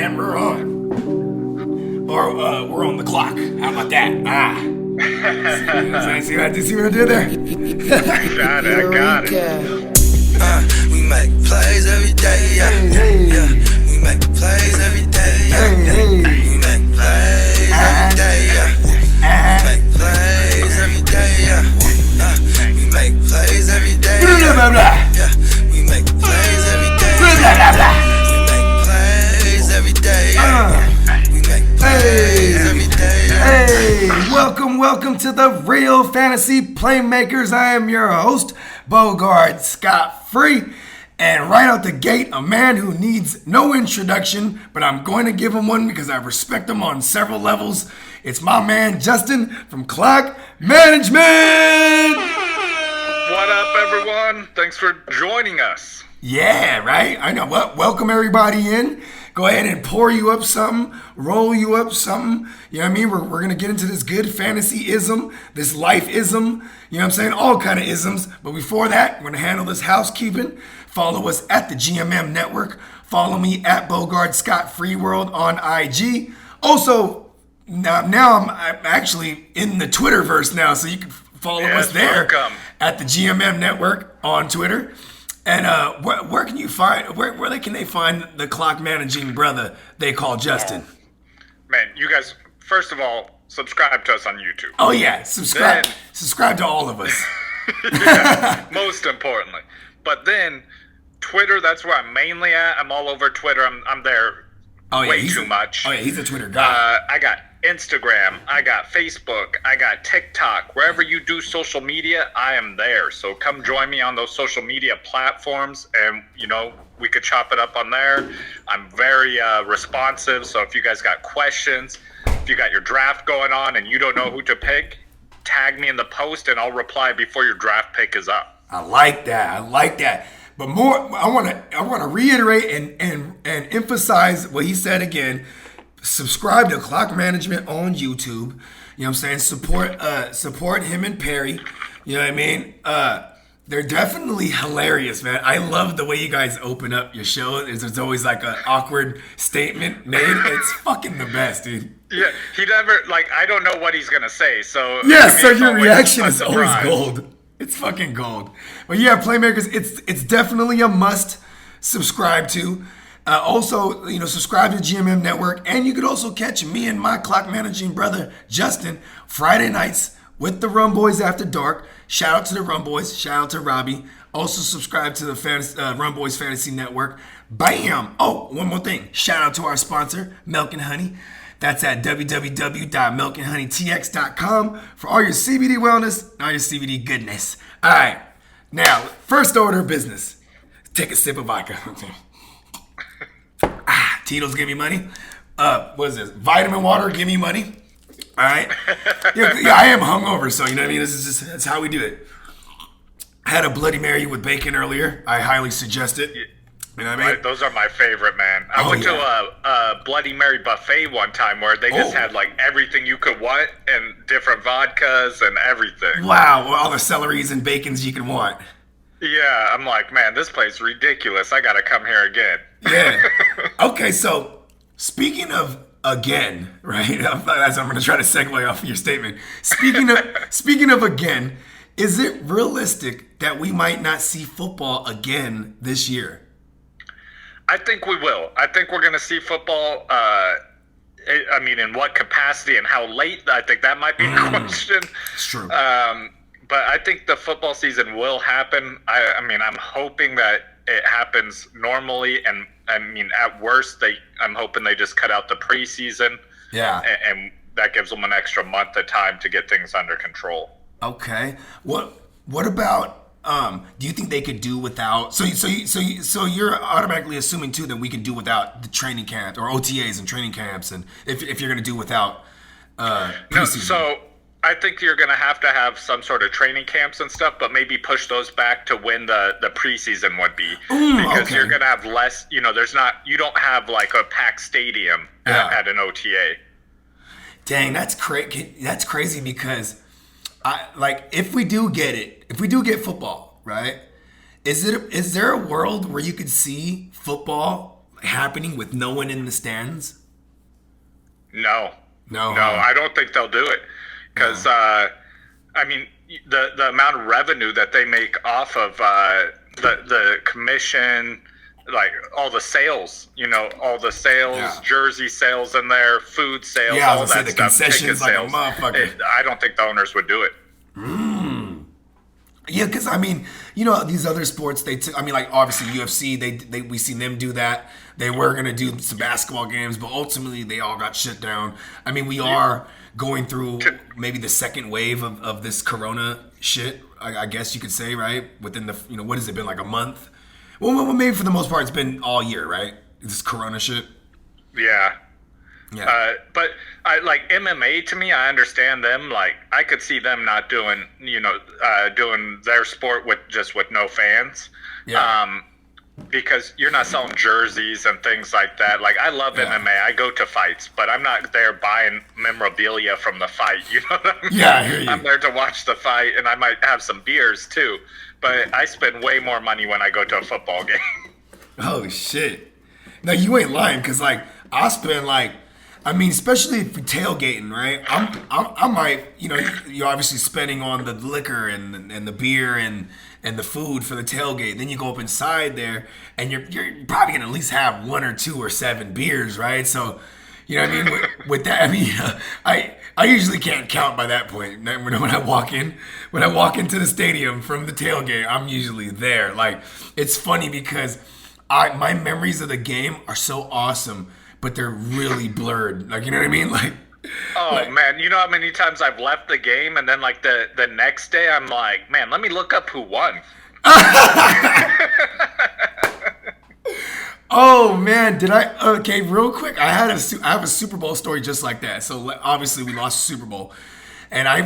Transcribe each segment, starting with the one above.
And we're on. Or we're on the clock. How about that? See what I did there? Got it. We make plays every day, yeah. We make plays every day, yeah. We make plays every day, yeah. We make plays every day, yeah. We make plays every day, yeah. We make plays every day, yeah. We make plays every day, yeah. We make plays every day, yeah. Hey, welcome to the Real Fantasy Playmakers. I am your host, Bogard Scott-Free. And right out the gate, a man who needs no introduction, but I'm going to give him one because I respect him on several levels. It's my man, Justin from Clock Management. What up, everyone? Thanks for joining us. Yeah, right? I know. Well, welcome everybody in. Go ahead and pour you up something, roll you up something. You know what I mean? We're going to get into this good fantasy-ism, this life-ism, you know what I'm saying? All kind of isms. But before that, we're going to handle this housekeeping. Follow us at the GMM Network. Follow me at Bogard Scott Free World on IG. Also, now I'm actually in the Twitterverse now, so you can follow us there at the GMM Network on Twitter. And where can you find where can they find the clock managing brother they call Justin? Man, you guys, first of all, subscribe to us on YouTube. Oh yeah, subscribe to all of us. Yeah, most importantly. But then Twitter, that's where I'm mainly at. I'm all over Twitter. I'm there way too much. Oh yeah, he's a Twitter guy. I got Instagram, I got Facebook, I got TikTok. Wherever you do social media, I am there. So come join me on those social media platforms, and we could chop it up on there. I'm very responsive. So if you guys got questions, if you got your draft going on and you don't know who to pick, tag me in the post and I'll reply before your draft pick is up. I like that. But more, I want to reiterate and emphasize what he said again. Subscribe to Clock Management on YouTube. You know what I'm saying? Support him and Perry. You know what I mean? They're definitely hilarious, man. I love the way you guys open up your show. There's always like an awkward statement made. It's fucking the best, dude. Yeah, he never, I don't know what he's going to say. So so your reaction is always gold. It's fucking gold. But yeah, Playmakers, it's definitely a must subscribe to. Also, subscribe to GMM Network, and you could also catch me and my clock managing brother Justin Friday nights with the Rum Boys After Dark. Shout out to the Rum Boys. Shout out to Robbie. Also subscribe to the Rum Boys Fantasy Network. Bam! Oh, one more thing. Shout out to our sponsor, Milk and Honey. That's at www.milkandhoneytx.com for all your CBD wellness and all your CBD goodness. All right. Now, first order of business. Take a sip of vodka. Tito's give me money. What is this? Vitamin water, give me money. All right. Yeah, I am hungover, so you know what I mean. That's how we do it. I had a Bloody Mary with bacon earlier. I highly suggest it. You know what I mean? Those are my favorite, man. I went to a Bloody Mary buffet one time where they just had everything you could want and different vodkas and everything. Wow, all the celeries and bacons you can want. Yeah, I'm like, man, this place is ridiculous. I gotta come here again. Yeah. Okay, so speaking of again, right? I'm going to try to segue off of your statement. Speaking of again, is it realistic that we might not see football again this year? I think we will. I think we're going to see football. In what capacity and how late? I think that might be the question. It's true. But I think the football season will happen. I'm hoping that it happens normally, and at worst, I'm hoping they just cut out the preseason. Yeah. And that gives them an extra month of time to get things under control. Okay. What about? Do you think they could do without? So you're automatically assuming too that we can do without the training camps or OTAs and training camps, and if you're going to do without preseason. No, so I think you're going to have some sort of training camps and stuff, but maybe push those back to when the preseason would be, because you're going to have less. You don't have a packed stadium at an OTA. Dang, that's crazy because if we do get football, right? Is there a world where you could see football happening with no one in the stands? No, No, I don't think they'll do it because I mean the amount of revenue that they make off of the commission, like all the sales, all the sales, jersey sales in there, food sales, all that the stuff, concessions ticket like sales. a motherfucker. I don't think the owners would do it. Yeah, because I mean, these other sports, like obviously UFC, we seen them do that. They were gonna do some basketball games, but ultimately they all got shut down. I mean, we are going through maybe the second wave of this Corona shit. I guess you could say, right? Within the what has it been, like a month? Well, maybe for the most part it's been all year, right? This Corona shit. Yeah. Yeah. But I like MMA. To me, I understand them. Like I could see them not doing, doing their sport with no fans. Yeah. Because you're not selling jerseys and things like that. Like I love MMA. I go to fights, but I'm not there buying memorabilia from the fight. You know what I mean? Yeah, I hear you. I'm there to watch the fight, and I might have some beers too. But I spend way more money when I go to a football game. Oh shit! No, you ain't lying, because like I spend especially if you're tailgating, right? I might, you're obviously spending on the liquor and the beer and the food for the tailgate. Then you go up inside there, and you're probably gonna at least have 1 or 2 or 7 beers, right? So, you know what I mean? With that, I mean, I usually can't count by that point. When I walk into the stadium from the tailgate, I'm usually there. Like, it's funny because my memories of the game are so awesome, but they're really blurred. Like, you know what I mean? Man, you know how many times I've left the game and then like the next day I'm like, man, let me look up who won. Oh man, did I? Okay, real quick, I have a Super Bowl story just like that. So obviously we lost the Super Bowl, and I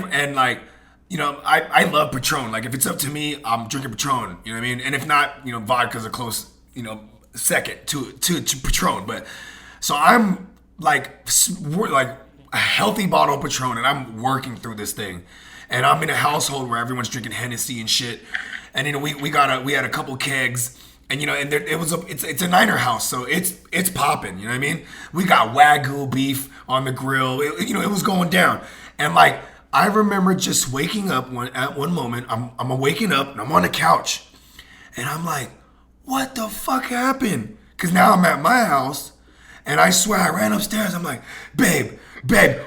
love Patron. Like if it's up to me, I'm drinking Patron. You know what I mean? And if not, vodka's a close, second to Patron. But so I'm like a healthy bottle of Patron, and I'm working through this thing, and I'm in a household where everyone's drinking Hennessy and shit, and we had a couple kegs. And it's a Niner house, so it's popping. You know what I mean? We got Wagyu beef on the grill. It was going down. And like I remember just waking up at one moment. I'm waking up and I'm on the couch, and I'm like, what the fuck happened? Because now I'm at my house, and I swear I ran upstairs. I'm like, babe,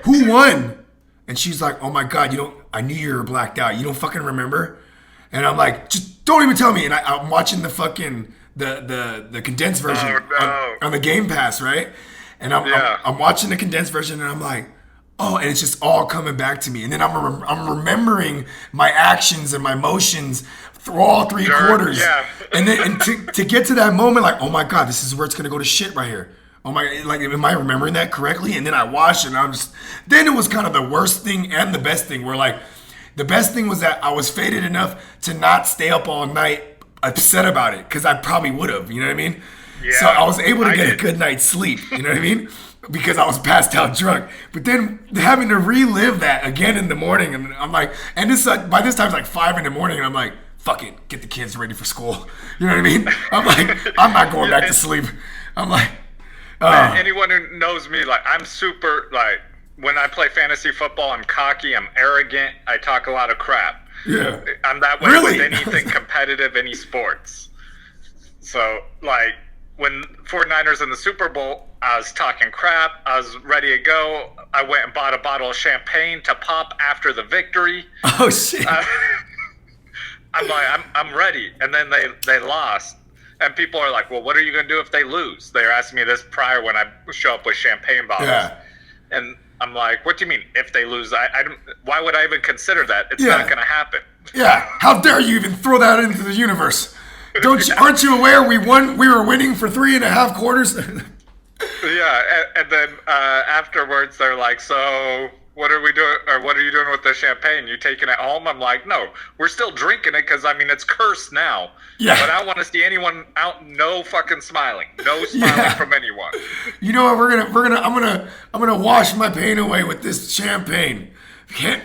who won? And she's like, oh my god, I knew you were blacked out. You don't fucking remember? And I'm like, just don't even tell me. And I'm watching the fucking the condensed version on the Game Pass, right? And I'm watching the condensed version, and I'm like, oh, and it's just all coming back to me. And then I'm remembering my actions and my emotions through all 3 quarters. Yeah. And then to get to that moment, like, oh my god, this is where it's gonna go to shit right here. Oh my, like, am I remembering that correctly? And then I watched it, and then it was kind of the worst thing and the best thing, where like, the best thing was that I was faded enough to not stay up all night upset about it, because I probably would have, you know what I mean? Yeah, so I was able to get a good night's sleep, you know what I mean? Because I was passed out drunk. But then having to relive that again in the morning, and I'm like, and this by this time it's like 5 in the morning, and I'm like, fuck it, get the kids ready for school. You know what I mean? I'm like, I'm not going back to sleep. I'm like, man, anyone who knows me, like, I'm super, like, when I play fantasy football, I'm cocky, I'm arrogant, I talk a lot of crap. Yeah. I'm that way with anything competitive, any sports. So, like, when 49ers in the Super Bowl, I was talking crap, I was ready to go. I went and bought a bottle of champagne to pop after the victory. Oh, shit. I'm like, I'm ready. And then they lost. And people are like, well, what are you going to do if they lose? They were asking me this prior when I show up with champagne bottles. Yeah. And I'm like, what do you mean if they lose? I don't, why would I even consider that? It's not going to happen. Yeah. How dare you even throw that into the universe? Aren't you aware we were winning for 3.5 quarters? Yeah. And then afterwards they're like, so what are we doing? Or what are you doing with the champagne? You taking it home? I'm like, no, we're still drinking it, because I mean, it's cursed now. Yeah. But I don't want to see anyone out. No fucking smiling. No smiling from anyone. You know what? I'm gonna wash my pain away with this champagne.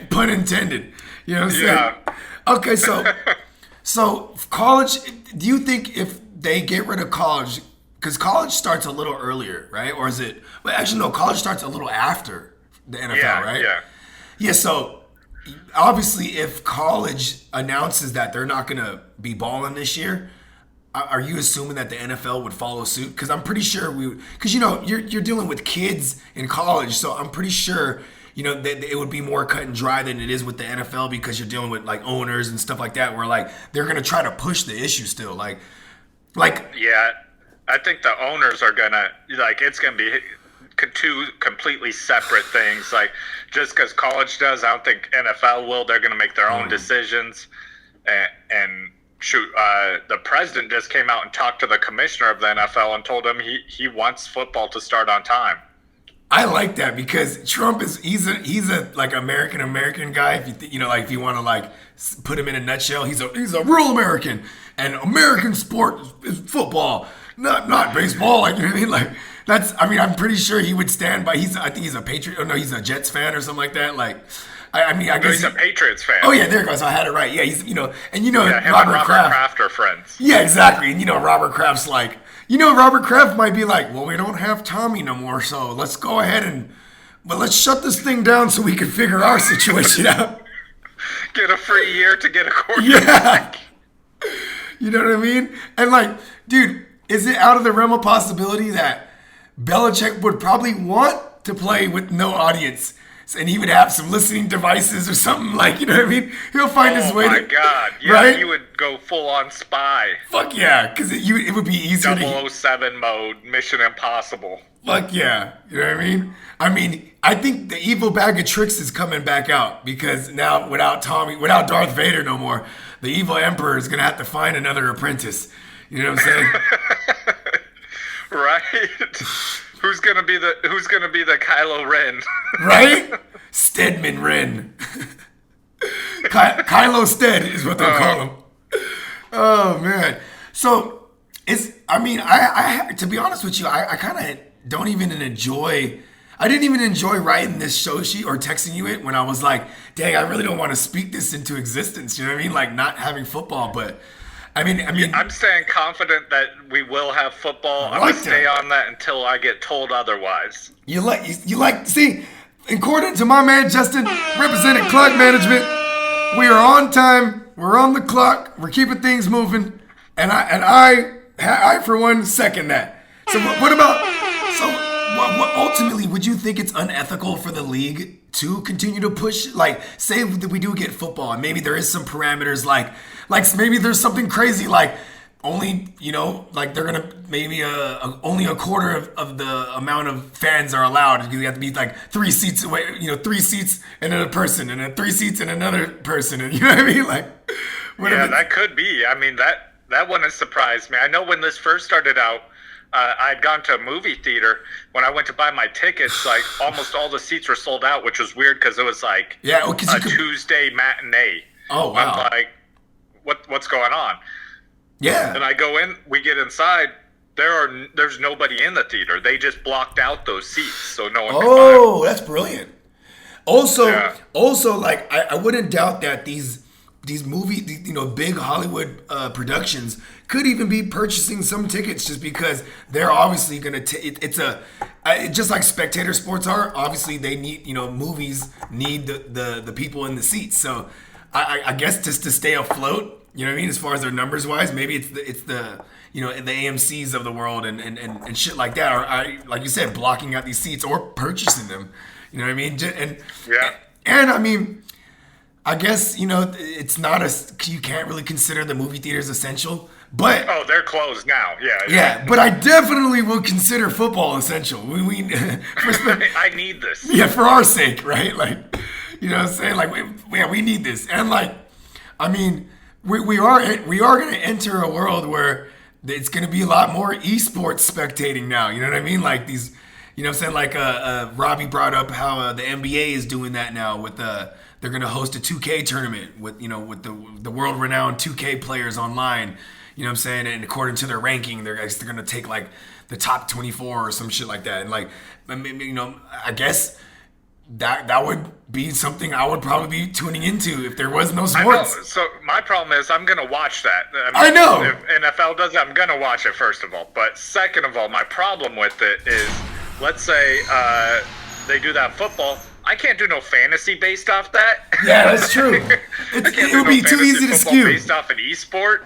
Pun intended. You know what I'm saying? Yeah. Okay, so college. Do you think if they get rid of college, because college starts a little earlier, right? Or is it? Well, actually, no. College starts a little after the NFL, right? Yeah. Yeah. So obviously, if college announces that they're not gonna be balling this year, are you assuming that the NFL would follow suit? Because I'm pretty sure because you're dealing with kids in college, so I'm pretty sure that it would be more cut and dry than it is with the NFL because you're dealing with like owners and stuff like that, where like they're gonna try to push the issue still, like. Yeah, I think the owners are gonna it's gonna be two completely separate things. Like just because college does, I don't think NFL will. They're gonna make their own decisions, and shoot, the president just came out and talked to the commissioner of the NFL and told him he wants football to start on time. I like that because Trump he's a like American guy. If if you want to like put him in a nutshell, he's a real American, and American sport is football, not baseball. Like, you know what I mean? Like I'm pretty sure he would stand by. I think he's a Patriot. Oh no, he's a Jets fan or something like that. Like, I guess he's a Patriots fan. Oh yeah, there it goes. I had it right. Yeah, he's him Robert and Kraft are friends. Yeah, exactly. And Robert Kraft's like. Robert Kraft might be like, well, we don't have Tommy no more, so let's go ahead but let's shut this thing down so we can figure our situation out. Get a free year to get a quarterback. Yeah. You know what I mean? And like, dude, is it out of the realm of possibility that Belichick would probably want to play with no audience? And he would have some listening devices or something, like, you know what I mean? He'll find his way to... Oh, my God. Yeah, right? He would go full-on spy. Fuck yeah, because it would be easier 007 mode, Mission Impossible. Fuck yeah, you know what I mean? I think the evil bag of tricks is coming back out because now without Darth Vader no more, the evil emperor is going to have to find another apprentice. You know what I'm saying? Right? Who's gonna be the Kylo Ren? Right? Stedman Ren. Kylo Stead is what they'll call him. Oh man. So I to be honest with you, I kind of don't even enjoy. I didn't even enjoy writing this show sheet or texting you it when I was like, dang, I really don't want to speak this into existence. You know what I mean? Like not having football, but. I mean, I'm staying confident that we will have football. I'm gonna stay on that until I get told otherwise. You see, according to my man Justin, representing clock management, we are on time. We're on the clock. We're keeping things moving, and I for one second that. So what about? So what ultimately would you think it's unethical for the league to continue to push? Like, say that we do get football, and maybe there is some parameters like maybe there's something crazy like only like they're gonna maybe only a quarter of the amount of fans are allowed. You have to be like 3 seats away, 3 seats and another person, and then 3 seats and another person, and you know what I mean? Like, yeah, that could be. I mean that wouldn't surprise me. I know when this first started out. I'd gone to a movie theater. When I went to buy my tickets, like almost all the seats were sold out, which was weird because it was like Tuesday matinee. Oh wow! I'm like, what's going on? Yeah. And I go in, we get inside. There's nobody in the theater. They just blocked out those seats, so no one. Oh, that's brilliant. Also, like I wouldn't doubt that these big Hollywood productions could even be purchasing some tickets just because they're obviously going to just like spectator sports are. Obviously they need, movies need the people in the seats. So I guess just to stay afloat, you know what I mean? As far as their numbers wise, maybe it's the the AMCs of the world and shit like that. Or like you said, blocking out these seats or purchasing them, you know what I mean? And I mean, I guess, it's not you can't really consider the movie theaters essential, but... Oh, they're closed now, yeah. Yeah, but I definitely will consider football essential. I need this. Yeah, for our sake, right? Like, you know what I'm saying? Like, we need this. And like, I mean, we are going to enter a world where it's going to be a lot more esports spectating now, you know what I mean? Like these, you know what I'm saying? Like, Robbie brought up how the NBA is doing that now with they're going to host a 2K tournament with the world-renowned 2K players online. You know what I'm saying? And according to their ranking, they're going to take like the top 24 or some shit like that. And like, I guess that would be something I would probably be tuning into if there was no I know. sports. So my problem is I'm gonna watch that. I know. If NFL does it, I'm gonna watch it first of all. But second of all, my problem with it is, let's say they do that football. I can't do no fantasy based off that. Yeah, that's true. It would be too easy to skew. Based off an esport,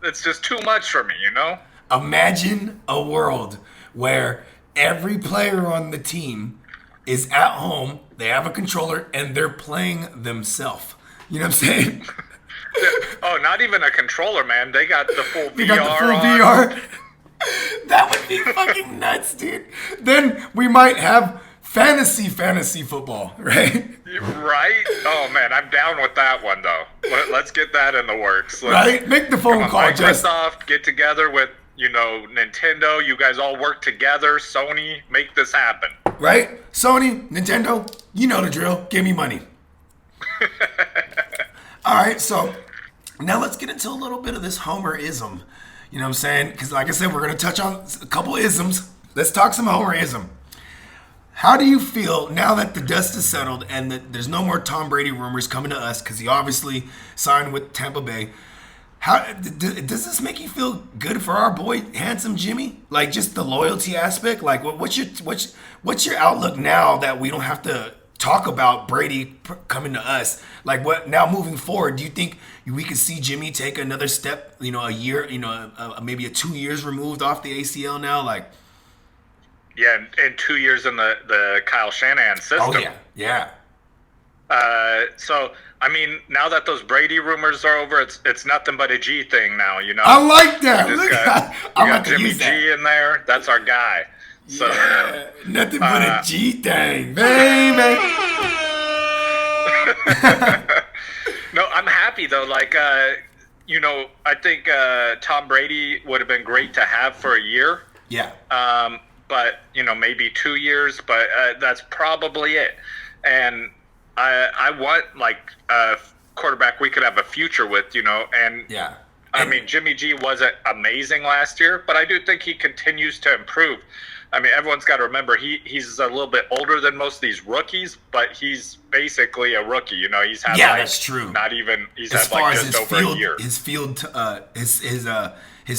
it's just too much for me, you know. Imagine a world where every player on the team is at home, they have a controller, and they're playing themselves. You know what I'm saying? Oh, not even a controller, man. They got the full VR. They got the full on. VR. That would be fucking nuts, dude. Then we might have fantasy football, right? Right? Oh, man, I'm down with that one, though. Let's get that in the works. Right? Make the phone call, Justin. Microsoft, get together with, Nintendo. You guys all work together. Sony, make this happen. Right? Sony, Nintendo, you know the drill. Give me money. All right, so now let's get into a little bit of this Homer-ism. You know what I'm saying? Because like I said, we're going to touch on a couple isms. Let's talk some Homer-ism. How do you feel now that the dust is settled and that there's no more Tom Brady rumors coming to us because he obviously signed with Tampa Bay? How does this make you feel good for our boy, handsome Jimmy? Like just the loyalty aspect. Like, what's your outlook now that we don't have to talk about Brady coming to us? Like, what now moving forward? Do you think we could see Jimmy take another step? A year, maybe 2 years removed off the ACL now, like. Yeah, in 2 years in the Kyle Shanahan system. Oh yeah. So I mean, now that those Brady rumors are over, it's nothing but a G thing now. I like that. We Look, we got Jimmy G in there. That's our guy. So yeah, nothing but a G thing, baby. No, I'm happy though. I think Tom Brady would have been great to have for a year. Yeah. But maybe 2 years, but that's probably it. And I want a quarterback we could have a future with, and yeah. I mean, Jimmy G wasn't amazing last year, but I do think he continues to improve. I mean, everyone's got to remember he's a little bit older than most of these rookies, but he's basically a rookie. He's had that's true. Not even he's as had far just as over a year. His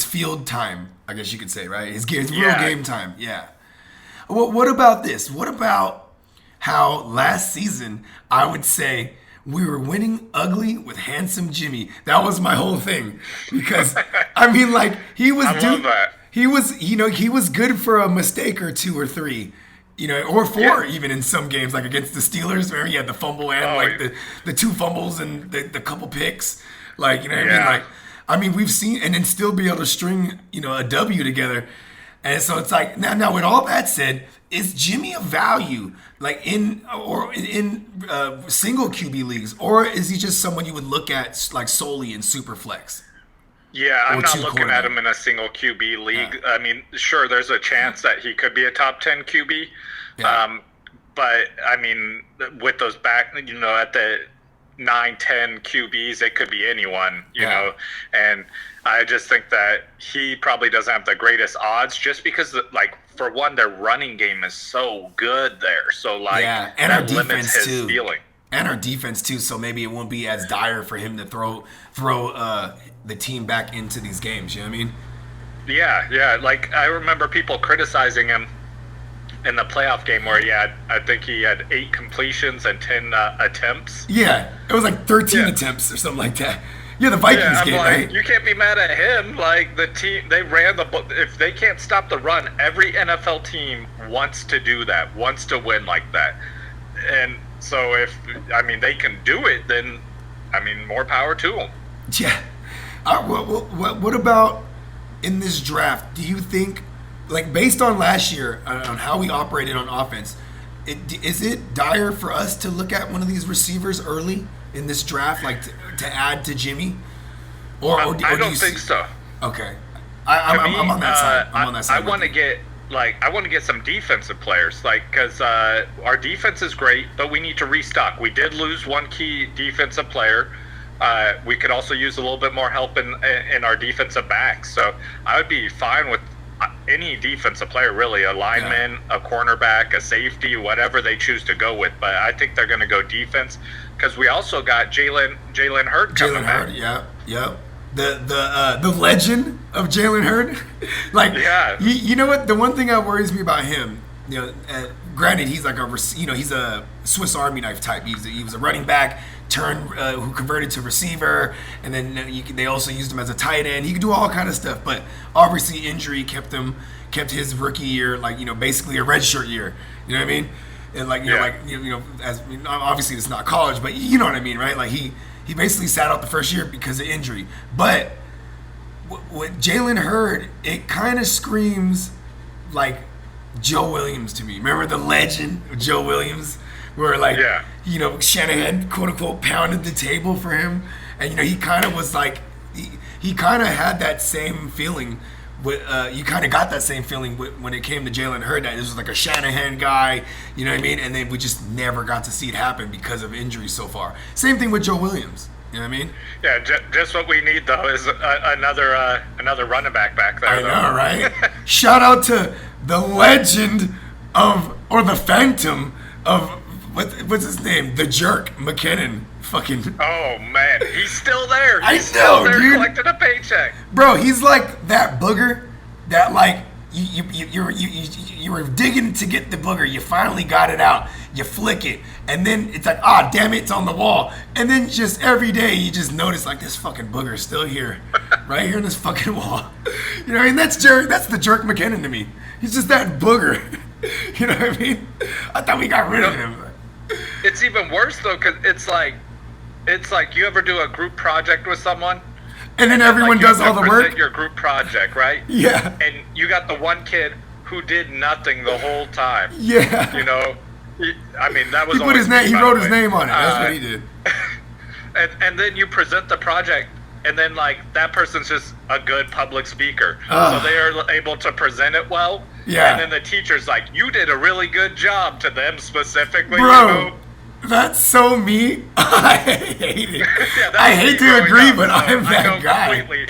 field time, I guess you could say, right? His real game time. Yeah. What about this? What about how last season I would say we were winning ugly with handsome Jimmy? That was my whole thing because I mean, he was. I love that. He was, he was good for a mistake or 2 or 3, or 4 even in some games, like against the Steelers, where he had the fumble and the 2 fumbles and the couple picks, what I mean? I mean, we've seen, and then still be able to string, a W together. And so it's like, now with all that said, is Jimmy a value, in single QB leagues, or is he just someone you would look at solely in super flex? Yeah, I'm not looking at him in a single QB league. Yeah. I mean, sure, there's a chance that he could be a top 10 QB. Yeah. But, I mean, with those back, at the 9, 10 QBs, it could be anyone, you know. And I just think that he probably doesn't have the greatest odds just because, for one, their running game is so good there. So, and our defense, his too. Feeling. And our defense, too, so maybe it won't be as dire for him to throw the team back into these games, you know what I mean? Yeah. I remember people criticizing him in the playoff game where I think he had 8 completions and 10 attempts. Yeah, it was 13 attempts or something like that. Yeah, the Vikings game, right? You can't be mad at him. The team, they ran if they can't stop the run, every NFL team wants to do that, wants to win like that. And so they can do it, then, more power to them. Yeah. What about in this draft? Do you think, based on last year, on how we operated on offense, is it dire for us to look at one of these receivers early in this draft, to add to Jimmy? Or I don't think so. Okay. I'm on that side. I'm on that side. I want to get some defensive players, because our defense is great, but we need to restock. We did lose one key defensive player. We could also use a little bit more help in our defensive backs. So I would be fine with any defensive player, really, a lineman, a cornerback, a safety, whatever they choose to go with. But I think they're going to go defense because we also got Jalen Hurd coming back. Yep. The legend of Jalen Hurd. Like, you know what? The one thing that worries me about him, you know, granted, he's like he's a Swiss Army knife type. He was a running back who converted to receiver, and then they also used him as a tight end. He could do all kind of stuff, but obviously injury kept his rookie year, like, you know, basically a redshirt year. You know what I mean? And like, as obviously it's not college, but you know what I mean, right? Like he basically sat out the first year because of injury. But with Jalen Hurd, it kind of screams like Joe Williams to me. Remember the legend of Joe Williams? Where, like, you know, Shanahan, quote unquote, pounded the table for him. And, you know, he kind of was like, he kind of had that same feeling. You kind of got that same feeling when it came to Jalen Hurd, that this was like a Shanahan guy, you know what I mean? And then we just never got to see it happen because of injuries so far. Same thing with Joe Williams. You know what I mean? Yeah, just what we need, though, is another running back there. I know, right? Shout out to the legend or the phantom of, what's his name? The jerk, McKinnon. Fucking. Oh, man. He's still there. He's still there, dude. Collecting a paycheck. Bro, he's like that booger that, like, you were digging to get the booger. You finally got it out. You flick it. And then it's like, damn it, it's on the wall. And then just every day you just notice, like, this fucking booger is still here. Right here in this fucking wall. You know what I mean? That's the jerk McKinnon to me. He's just that booger. You know what I mean? I thought we got rid of him. It's even worse, though, because it's like you ever do a group project with someone, and then everyone does all the work. Your group project, right? Yeah. And you got the one kid who did nothing the whole time. Yeah. You know, I mean, that was. He put his name. He wrote his name on it. That's what he did. And then you present the project, and then, like, that person's just a good public speaker, so they are able to present it well. Yeah. And then the teacher's like, "You did a really good job," to them specifically. Bro. You know? That's so me. I hate it. I hate to agree, but I'm that guy. Completely.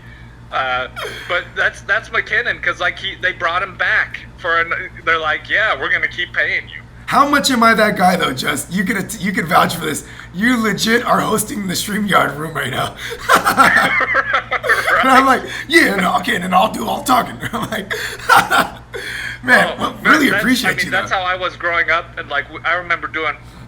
But that's McKinnon, because, like, they brought him back they're like, yeah, we're gonna keep paying you. How much am I that guy though, Just? You could vouch for this. You legit are hosting the StreamYard room right now. Right. And I'm like, yeah, no, okay, and then I'll do all the talking. I'm like, man, really appreciate you. That's how I was growing up, and, like, I remember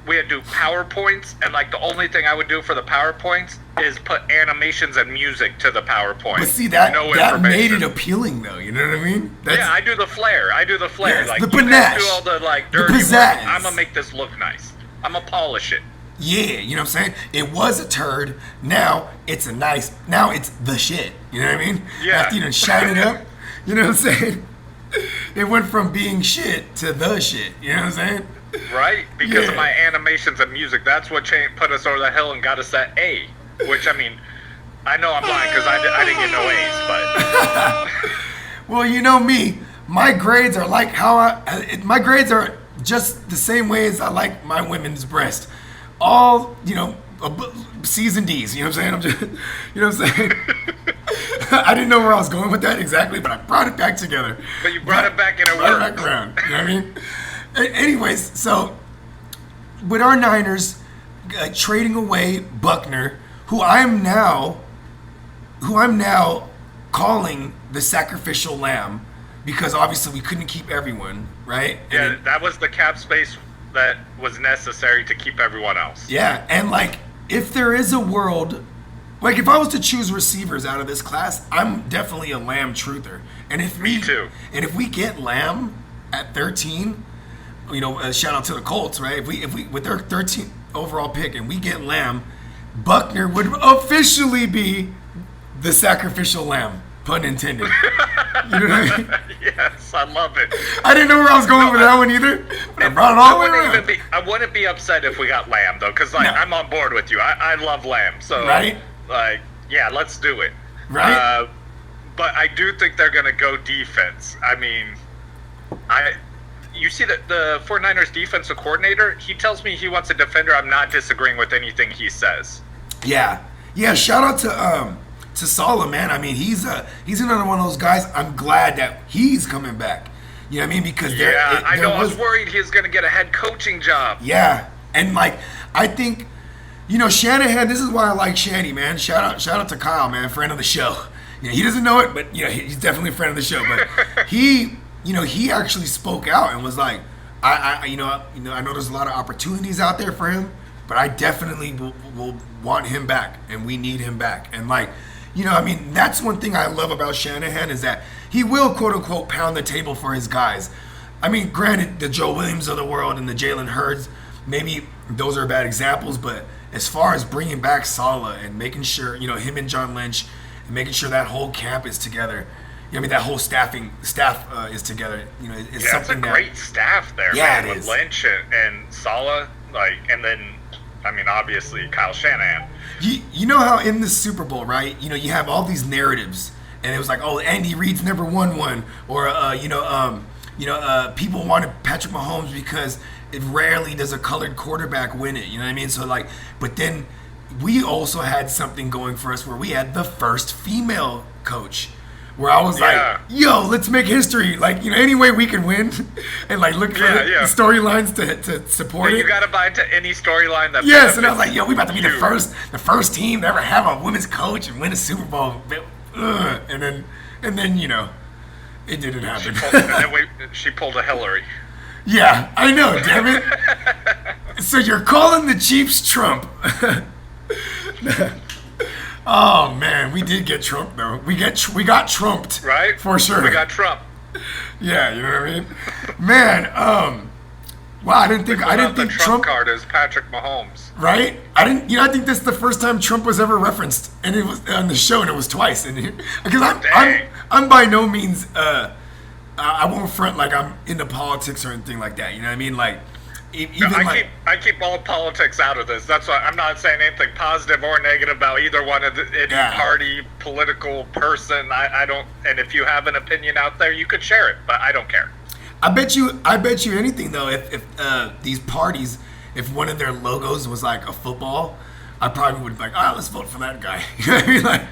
we had to do PowerPoints, and, like, the only thing I would do for the PowerPoints is put animations and music to the PowerPoint. But see, that made it appealing, though. You know what I mean? I do the flair. Yes, like, the you guys panache. do all the, like, dirty work. I'm gonna make this look nice. I'm gonna polish it. Yeah, you know what I'm saying? It was a turd. Now it's now it's the shit. You know what I mean? Yeah. After you done shine it up, you know what I'm saying? It went from being shit to the shit. You know what I'm saying? Right? Because of my animations and music, that's what put us over the hill and got us that A. Which, I mean, I know I'm lying because I didn't get no A's, but... Well, you know me. My grades are like my grades are just the same way as I like my women's breast. All, you know, C's and D's. You know what I'm saying? You know what I'm saying? I didn't know where I was going with that exactly, but I brought it back together. But you brought it back and it worked. Back around. You know what I mean? Anyways, so with our Niners trading away Buckner, who I'm now calling the sacrificial lamb, because obviously we couldn't keep everyone, right? Yeah, that was the cap space that was necessary to keep everyone else. Yeah, and, like, if there is a world, like, if I was to choose receivers out of this class, I'm definitely a Lamb truther. And Me too. And if we get Lamb at 13, you know, shout out to the Colts, right? If we with their 13th overall pick and we get Lamb, Buckner would officially be the sacrificial lamb, pun intended. You know what I mean? Yes, I love it. I didn't know where I was going with that one either, but I brought it all the way around. I wouldn't be upset if we got Lamb, though, because, like, I'm on board with you. I love Lamb, so, right? Like, yeah, let's do it. Right? But I do think they're going to go defense. I mean, you see that the 49ers defensive coordinator, he tells me he wants a defender. I'm not disagreeing with anything he says. Yeah. Yeah, shout out to Salah, man. I mean, he's another one of those guys. I'm glad that he's coming back. You know what I mean? Because I was worried he was going to get a head coaching job. Yeah, and like I think, Shanahan. This is why I like Shanny, man. Shout out to Kyle, man, friend of the show. He doesn't know it, but he's definitely a friend of the show. But he actually spoke out and was like, I know there's a lot of opportunities out there for him, but I definitely will want him back, and we need him back. And like, that's one thing I love about Shanahan is that he will quote unquote pound the table for his guys. I mean, granted, the Joe Williams of the world and the Jalen Hurts, maybe those are bad examples, but as far as bringing back Salah and making sure, him and John Lynch, and making sure that whole camp is together. That whole staff is together. It's something it's a great staff there, man, with Lynch and Salah, and then, obviously Kyle Shanahan. You know how in the Super Bowl, right? You have all these narratives, and it was like, oh, Andy Reid's never won one, or people wanted Patrick Mahomes because it rarely does a colored quarterback win it. You know what I mean? So like, but then we also had something going for us where we had the first female coach. Where I was like, yo, let's make history. Like, any way we can win and like look for the storylines to support it. You got to buy into any storyline that Yes, and I was like, yo, we about to be the first team to ever have a women's coach and win a Super Bowl. And then it didn't happen. She pulled a Hillary. Yeah, I know, damn it. So you're calling the Chiefs Trump. Oh man, we did get Trump though. We got trumped, right? For sure. We got Trump. Yeah, you know what I mean, man. Wow, I didn't think Trump card is Patrick Mahomes, right? I think this is the first time Trump was ever referenced, and it was on the show, and it was twice. And because I'm by no means I won't front like I'm into politics or anything like that. You know what I mean? Like. I keep all politics out of this. That's why I'm not saying anything positive or negative about either one of any party, political person. I don't. And if you have an opinion out there, you could share it, but I don't care. I bet you anything though. If these parties, if one of their logos was like a football, I probably would be like, let's vote for that guy. You know what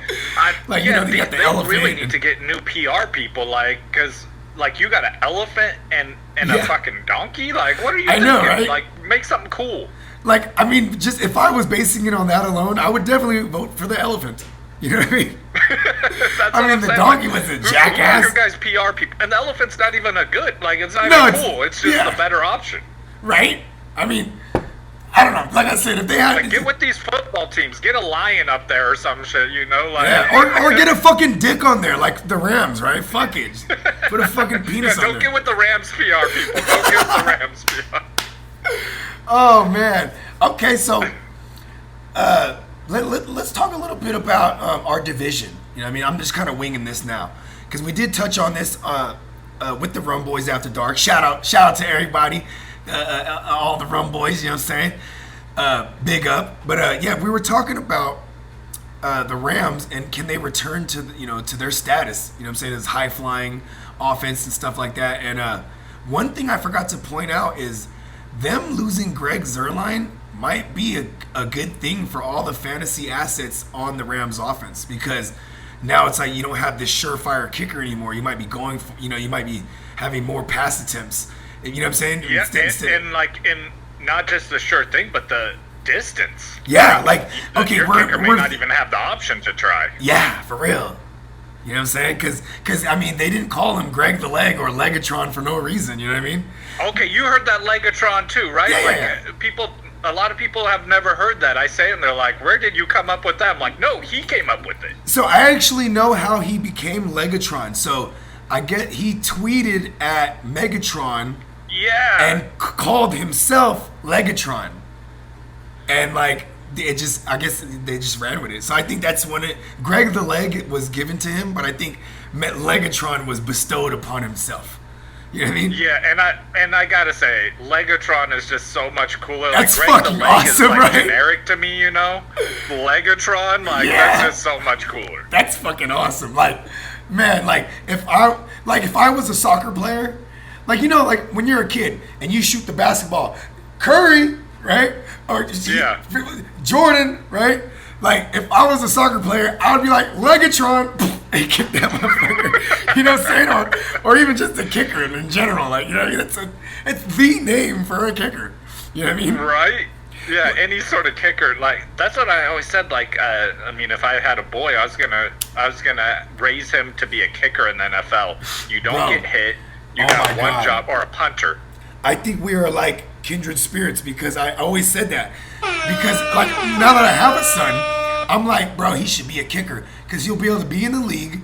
I mean? They got the elephant. They really need to get new PR people, because. Like, you got an elephant and a fucking donkey? Like, what are you doing? I know, right? Like, make something cool. Like, just if I was basing it on that alone, I would definitely vote for the elephant. You know what I mean? The donkey was a jackass. Your guys' PR people. And the elephant's not even a good. Like, it's not even cool. It's just a better option. Right? I don't know. Like I said, if they had... get with these football teams. Get a lion up there or some shit, or get a fucking dick on there, like the Rams, right? Fuck it. Just put a fucking penis on there. Don't get with the Rams PR people. Don't get with the Rams PR. Oh, man. Okay, so let's talk a little bit about our division. I'm just kind of winging this now. Because we did touch on this with the Rum Boys After Dark. Shout out to everybody. All the Rum Boys, you know what I'm saying? Big up. But we were talking about the Rams and can they return to to their status, you know what I'm saying, as high flying offense and stuff like that. And one thing I forgot to point out is them losing Greg Zuerlein might be a good thing for all the fantasy assets on the Rams offense, because now it's like you don't have this surefire kicker anymore. You might be going for, you might be having more pass attempts. You know what I'm saying? Yeah, and not just the sure thing, but the distance. Yeah, your kicker may not even have the option to try. Yeah, for real. You know what I'm saying? Because they didn't call him Greg the Leg or Legatron for no reason. You know what I mean? Okay, you heard that Legatron too, right? Yeah. A lot of people have never heard that. I say, and they're like, "Where did you come up with that?" I'm like, "No, he came up with it." So I actually know how he became Legatron. So he tweeted at Megatron. Yeah. And called himself Legatron. And I guess they just ran with it. So I think that's when Greg the Leg was given to him, but I think Legatron was bestowed upon himself. You know what I mean? Yeah, and I gotta say, Legatron is just so much cooler. That's Greg fucking the Leg awesome, is right? generic to me, Legatron, that's just so much cooler. That's fucking awesome. If I was a soccer player, when you're a kid and you shoot the basketball, Curry, right? Or Jordan, right? Like, if I was a soccer player, I would be like, Legatron, and kick that motherfucker. You know what I'm saying? Or even just a kicker in general. Like, you know, it's the name for a kicker. You know what I mean? Right? Yeah, any sort of kicker. Like, that's what I always said. Like, I mean, if I had a boy, I was gonna raise him to be a kicker in the NFL. You don't get hit. You got one job, or a punter. I think we are like kindred spirits because I always said that. Because, like, now that I have a son, I'm like, bro, he should be a kicker because he'll be able to be in the league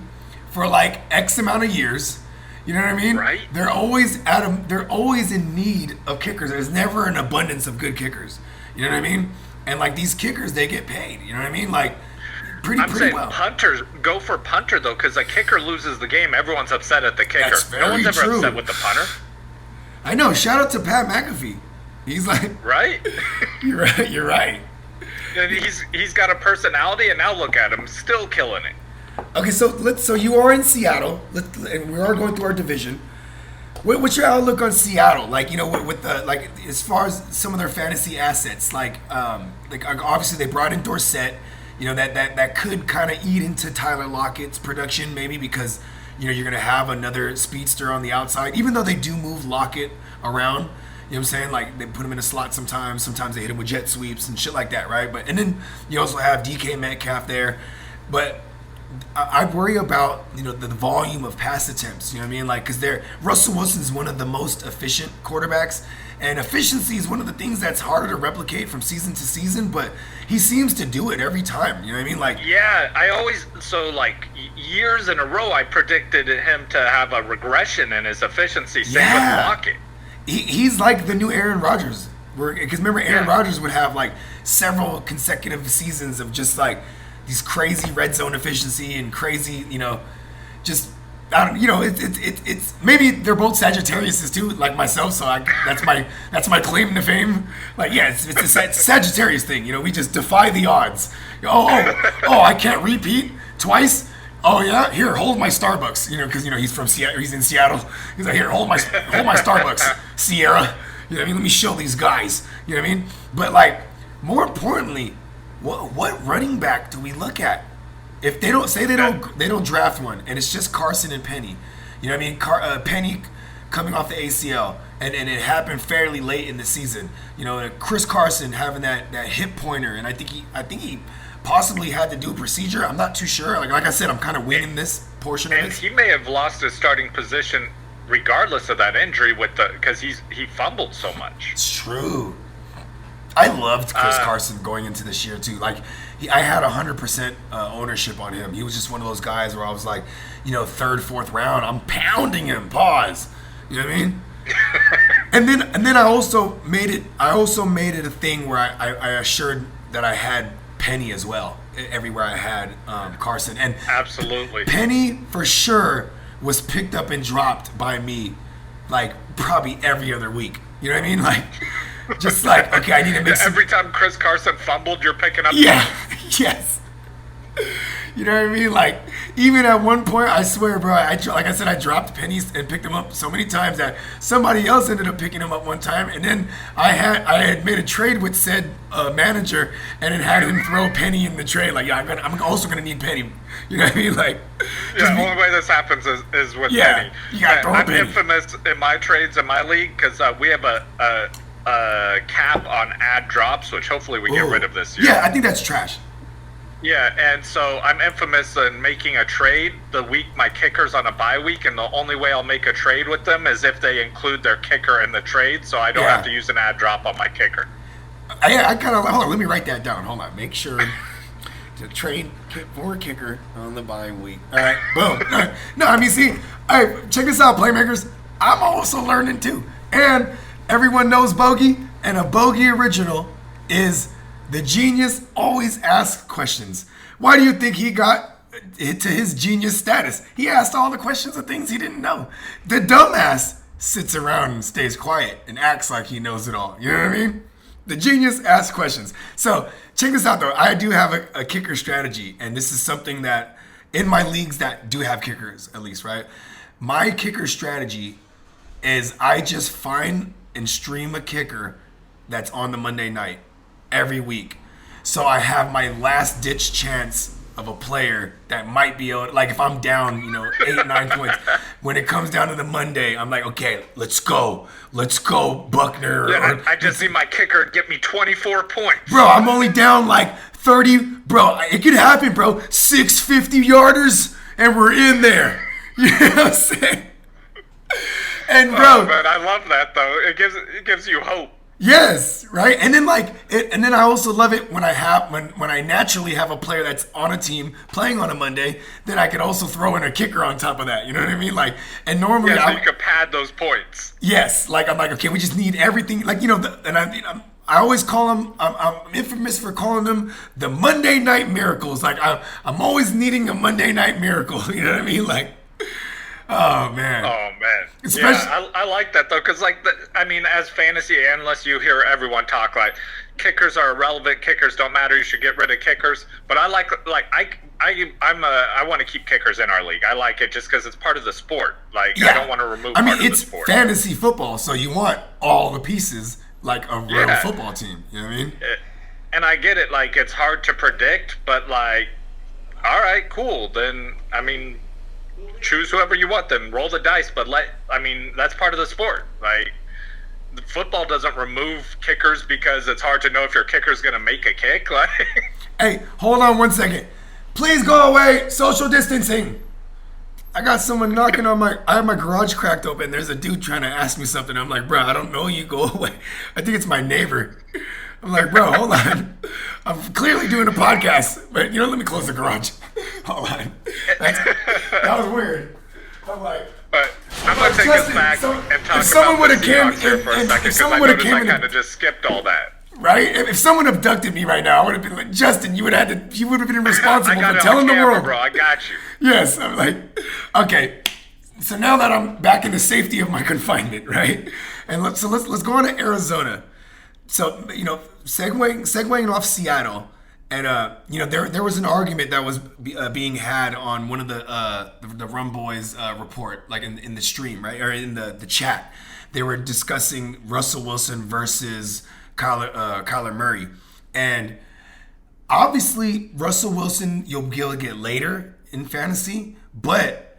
for like X amount of years. You know what I mean? Right. They're always they're always in need of kickers. There's never an abundance of good kickers. You know what I mean? And like these kickers, they get paid. You know what I mean? Like pretty saying well. Punters go for punter though, because a kicker loses the game. Everyone's upset at the kicker. That's very no one's ever true. upset with the punter. I know. Shout out to Pat McAfee. He's like, right. You're right. You're right. And he's got a personality, and now look at him, still killing it. Okay, so you are in Seattle, and we are going through our division. What's your outlook on Seattle? Like, you know, with the like as far as some of their fantasy assets, like obviously they brought in Dorsett, you know that could kind of eat into Tyler Lockett's production maybe because you know you're gonna have another speedster on the outside, even though they do move Lockett around. You know what I'm saying? Like they put him in a slot sometimes they hit him with jet sweeps and shit like that, right? And then you also have DK Metcalf there, but I worry about, you know, the volume of pass attempts, you know what I mean? Like, because Russell Wilson's one of the most efficient quarterbacks, and efficiency is one of the things that's harder to replicate from season to season, but he seems to do it every time, you know what I mean? Like, yeah, years in a row, I predicted him to have a regression in his efficiency, same with Lockett. He's like the new Aaron Rodgers, because remember, Aaron Rodgers would have, like, several consecutive seasons of just, like, these crazy red zone efficiency and crazy, you know, just I don't, you know, it's maybe they're both Sagittariuses too, like myself. So that's my claim to fame. Like, yeah, it's a Sagittarius thing. You know, we just defy the odds. Oh, I can't repeat twice. Oh yeah, here, hold my Starbucks. You know, because you know he's from Seattle. He's in Seattle. He's like, here, hold my Starbucks, Sierra. You know what I mean? Let me show these guys. You know what I mean? But like, more importantly, what running back do we look at? If they don't draft one, and it's just Carson and Penny, you know what I mean? Penny coming off the ACL, and it happened fairly late in the season. You know, Chris Carson having that hip pointer, and I think he possibly had to do a procedure. I'm not too sure. Like I said, I'm kind of winging this portion of it. And he may have lost his starting position regardless of that injury because he fumbled so much. It's true. I loved Chris Carson going into this year too. Like, I had 100% ownership on him. He was just one of those guys where I was like, you know, third, fourth round, I'm pounding him. Pause. You know what I mean? and then I also made it a thing where I assured that I had Penny as well everywhere I had Carson. And absolutely, Penny for sure was picked up and dropped by me, like probably every other week. You know what I mean? Like. Just like, okay, I need to make every time Chris Carson fumbled, you're picking up. Yeah, yes. You know what I mean? Like, even at one point, I swear, bro, like I said, I dropped pennies and picked them up so many times that somebody else ended up picking them up one time, and then I had made a trade with said manager, and it had him throw Penny in the trade. Like, yeah, I'm also gonna need Penny. You know what I mean? Like, the only way this happens is with Penny. Yeah, I'm infamous in my trades in my league because we have a cap on ad drops, which hopefully we get rid of this year. Yeah, I think that's trash. Yeah, and so I'm infamous in making a trade the week my kicker's on a bye week, and the only way I'll make a trade with them is if they include their kicker in the trade, so I don't have to use an ad drop on my kicker. I kind of, hold on, let me write that down. Hold on, make sure to trade for a kicker on the bye week. All right, boom. No, I mean, see, all right, check this out, Playmakers. I'm also learning too. And everyone knows Bogie, and a Bogie original is the genius always asks questions. Why do you think he got to his genius status? He asked all the questions of things he didn't know. The dumbass sits around and stays quiet and acts like he knows it all. You know what I mean? The genius asks questions. So check this out though. I do have a kicker strategy, and this is something that in my leagues that do have kickers, at least, right? My kicker strategy is I just find and stream a kicker that's on the Monday night every week. So I have my last ditch chance of a player that might be able, like if I'm down, 8-9 points, when it comes down to the Monday, I'm like, okay, let's go, Buckner. Yeah, I just need my kicker to get me 24 points. Bro, I'm only down like 30. Bro, it could happen, bro. 650 yarders, and we're in there. You know what I'm saying? And bro, but I love that though. It gives you hope. yes, right. And then and then I also love it when I naturally have a player that's on a team playing on a Monday, then I could also throw in a kicker on top of that. You know what I mean? Like, and normally Yeah, so you could pad those points. yes, like I'm like, okay, we just need everything. Like I always call them. I'm infamous for calling them the Monday Night Miracles. Like I'm always needing a Monday Night Miracle. You know what I mean? Like, oh man. Oh man. Especially- yeah, I like that though, because as fantasy analysts, you hear everyone talk like kickers are irrelevant. Kickers don't matter. You should get rid of kickers. But I want to keep kickers in our league. I like it just because it's part of the sport. Like I don't want to remove. I mean, part of it's the sport. fantasy football, so you want all the pieces like a real Yeah. football team. You know what I mean? And I get it. Like it's hard to predict, but like, all right, cool. Then choose whoever you want. Then roll the dice. But that's part of the sport. Like, football doesn't remove kickers because it's hard to know if your kicker's gonna make a kick. Like, Hey, hold on 1 second. Please go away. Social distancing. I got someone knocking on I have my garage cracked open. There's a dude trying to ask me something. I'm like, bro, I don't know you. Go away. I think it's my neighbor. I'm like, bro, hold on. I'm clearly doing a podcast. But, let me close the garage. Hold on. That was weird. I'm like... but I'm gonna take Justin, us back so and talk if someone about would've the came- Seahawks here for a if second, because someone I would've noticed came I in kind of just skipped all that. Right? If someone abducted me right now, I would have been like, Justin, you would have been responsible I got for it telling on the camera, world. bro. I got you. Yes, I'm like, okay. So now that I'm back in the safety of my confinement, right? And let's go on to Arizona. So segueing off Seattle, and there was an argument that was being had on one of the Rum Boys report, like in the stream, right, or in the chat. They were discussing Russell Wilson versus Kyler Murray, and obviously Russell Wilson you'll be able to get later in fantasy, but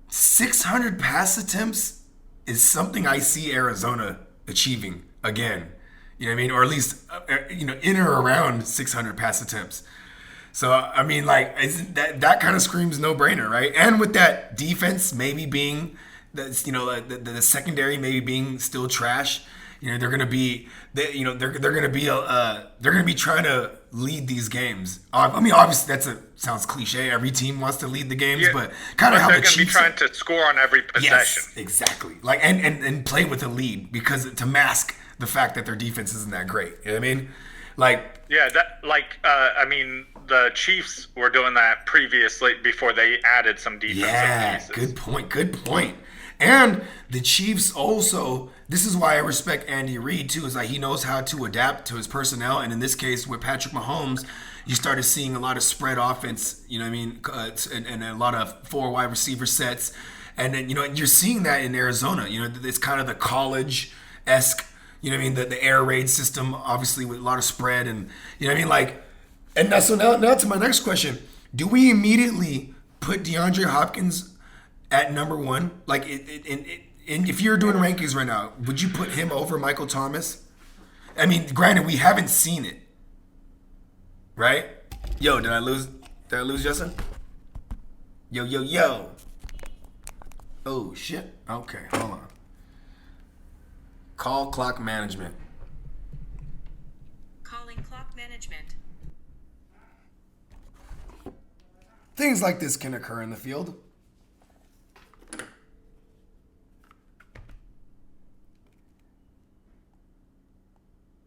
600 pass attempts is something I see Arizona achieving again. You know what I mean? Or at least, in or around 600 pass attempts. So, I mean, like, that kind of screams no-brainer, right? And with that defense maybe being, the secondary maybe being still trash, they're going to be, they're going to be trying to lead these games. I mean, obviously sounds cliche. Every team wants to lead the games, but kind of how the they're going to be Chiefs trying to score on every possession. Yes, exactly. Like, and play with a lead because to mask the fact that their defense isn't that great. You know what I mean? Like, yeah, the Chiefs were doing that previously before they added some defensive pieces. Good point. And the Chiefs also, this is why I respect Andy Reid too, is like he knows how to adapt to his personnel. And in this case, with Patrick Mahomes, you started seeing a lot of spread offense, you know what I mean? And a lot of 4 wide receiver sets. And then, you're seeing that in Arizona. It's kind of the college-esque, you know what I mean? The air raid system, obviously, with a lot of spread. And, you know what I mean? Like, and so now to my next question. Do we immediately put DeAndre Hopkins at number 1? Like, if you're doing rankings right now, would you put him over Michael Thomas? I mean, granted, we haven't seen it. Right? Yo, did I lose Justin? Yo. Oh, shit. Okay, hold on. Call clock management. Calling clock management. Things like this can occur in the field.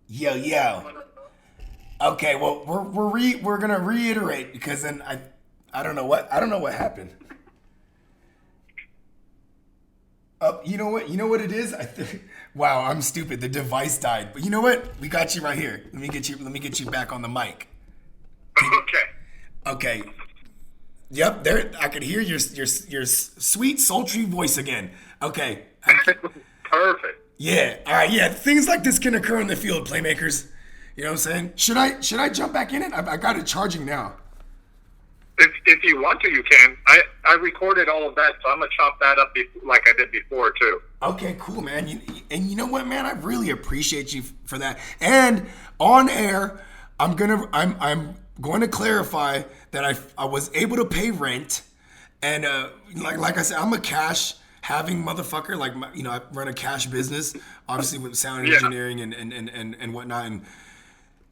Yo. Okay, well, we're gonna reiterate because then I don't know what happened. You know what it is? Wow, I'm stupid. The device died. But you know what? We got you right here. Let me get you back on the mic. Okay. Yep, there. I could hear your sweet, sultry voice again. Okay. Perfect. Yeah. All right. Yeah. Things like this can occur in the field, playmakers. You know what I'm saying? Should I jump back in it? I got it charging now. If you want to, you can. I recorded all of that, so I'm gonna chop that up like I did before too. Okay, cool, man. And you know what, man? I really appreciate you for that. And on air, I'm going to clarify that I was able to pay rent, and like I said, I'm a cash having motherfucker. Like I run a cash business, obviously with sound engineering and whatnot,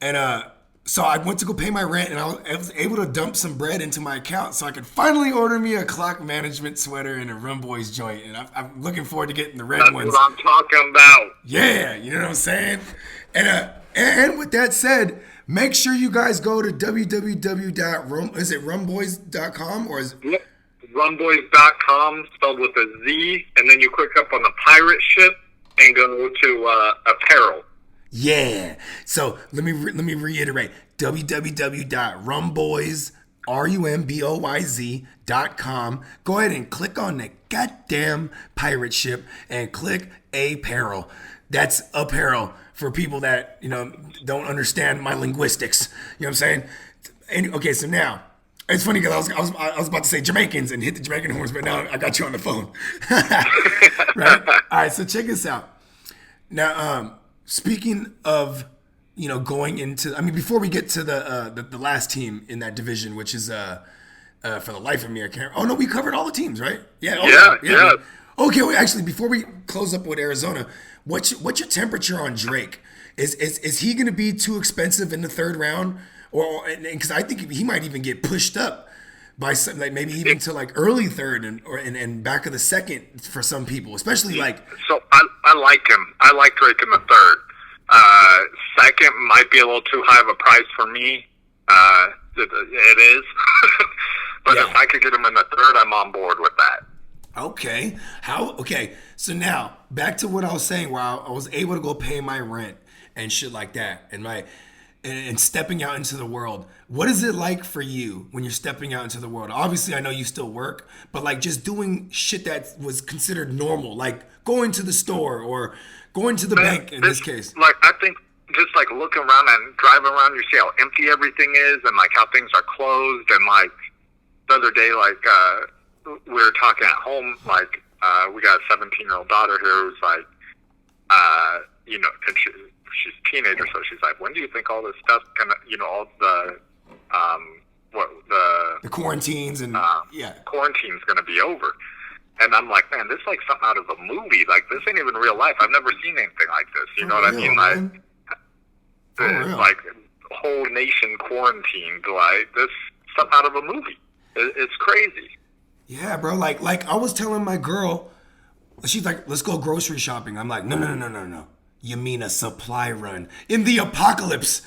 and so I went to go pay my rent, and I was able to dump some bread into my account so I could finally order me a clock management sweater and a Rum Boys joint. And I'm looking forward to getting the red ones. That's what I'm talking about. Yeah, you know what I'm saying? And with that said, make sure you guys go to rumboys.com or is it Rumboys.com, spelled with a Z, and then you click up on the pirate ship and go to apparel. Yeah. So let me reiterate: www.rumboys.com. Go ahead and click on the goddamn pirate ship and click apparel. That's apparel for people that don't understand my linguistics. You know what I'm saying? And okay, so now it's funny because I was about to say Jamaicans and hit the Jamaican horns, but now I got you on the phone. Right? All right. So check this out. Now, speaking of, going into, before we get to the last team in that division, which is for the life of me, I can't. Oh no, we covered all the teams, right? Yeah. Yeah. Okay. Wait, actually, before we close up with Arizona, what's your temperature on Drake? Is he going to be too expensive in the third round, or because I think he might even get pushed up by some, like maybe even to like early third and back of the second for some people, especially like. So I like him. I like Drake in the third. Second might be a little too high of a price for me. It is. But if I could get him in the third, I'm on board with that. Okay. Okay. So now back to what I was saying, where I was able to go pay my rent and shit like that, and stepping out into the world. What is it like for you when you're stepping out into the world? Obviously, I know you still work, but like just doing shit that was considered normal, like going to the store or going to the bank in this case. Like, I think just like looking around and driving around, you see how empty everything is and like how things are closed. And like the other day, like we were talking at home, like we got a 17-year-old daughter here who's like, and she's a teenager, so she's like, when do you think all this stuff gonna, all the quarantines and quarantine's gonna be over? And I'm like, man, this is like something out of a movie. Like, this ain't even real life. I've never seen anything like this. You know what I mean? Like whole nation quarantined. Like, this something out of a movie. It's crazy. Yeah, bro. Like I was telling my girl, she's like, let's go grocery shopping. I'm like, no. You mean a supply run? In the apocalypse,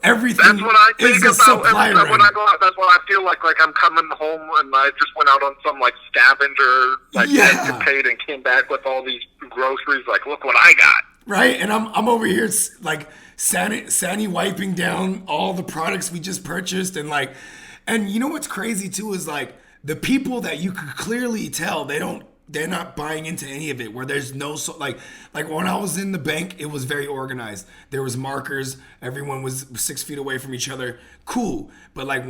everything is a supply run. When I go out, that's what I feel like I'm coming home and I just went out on some like scavenger, escapade and came back with all these groceries. Like, look what I got. Right, and I'm over here like sanity wiping down all the products we just purchased, and you know what's crazy too is like the people that you could clearly tell they're not buying into any of it, where there's no like when I was in the bank, it was very organized. There was markers. Everyone was 6 feet away from each other. Cool. But like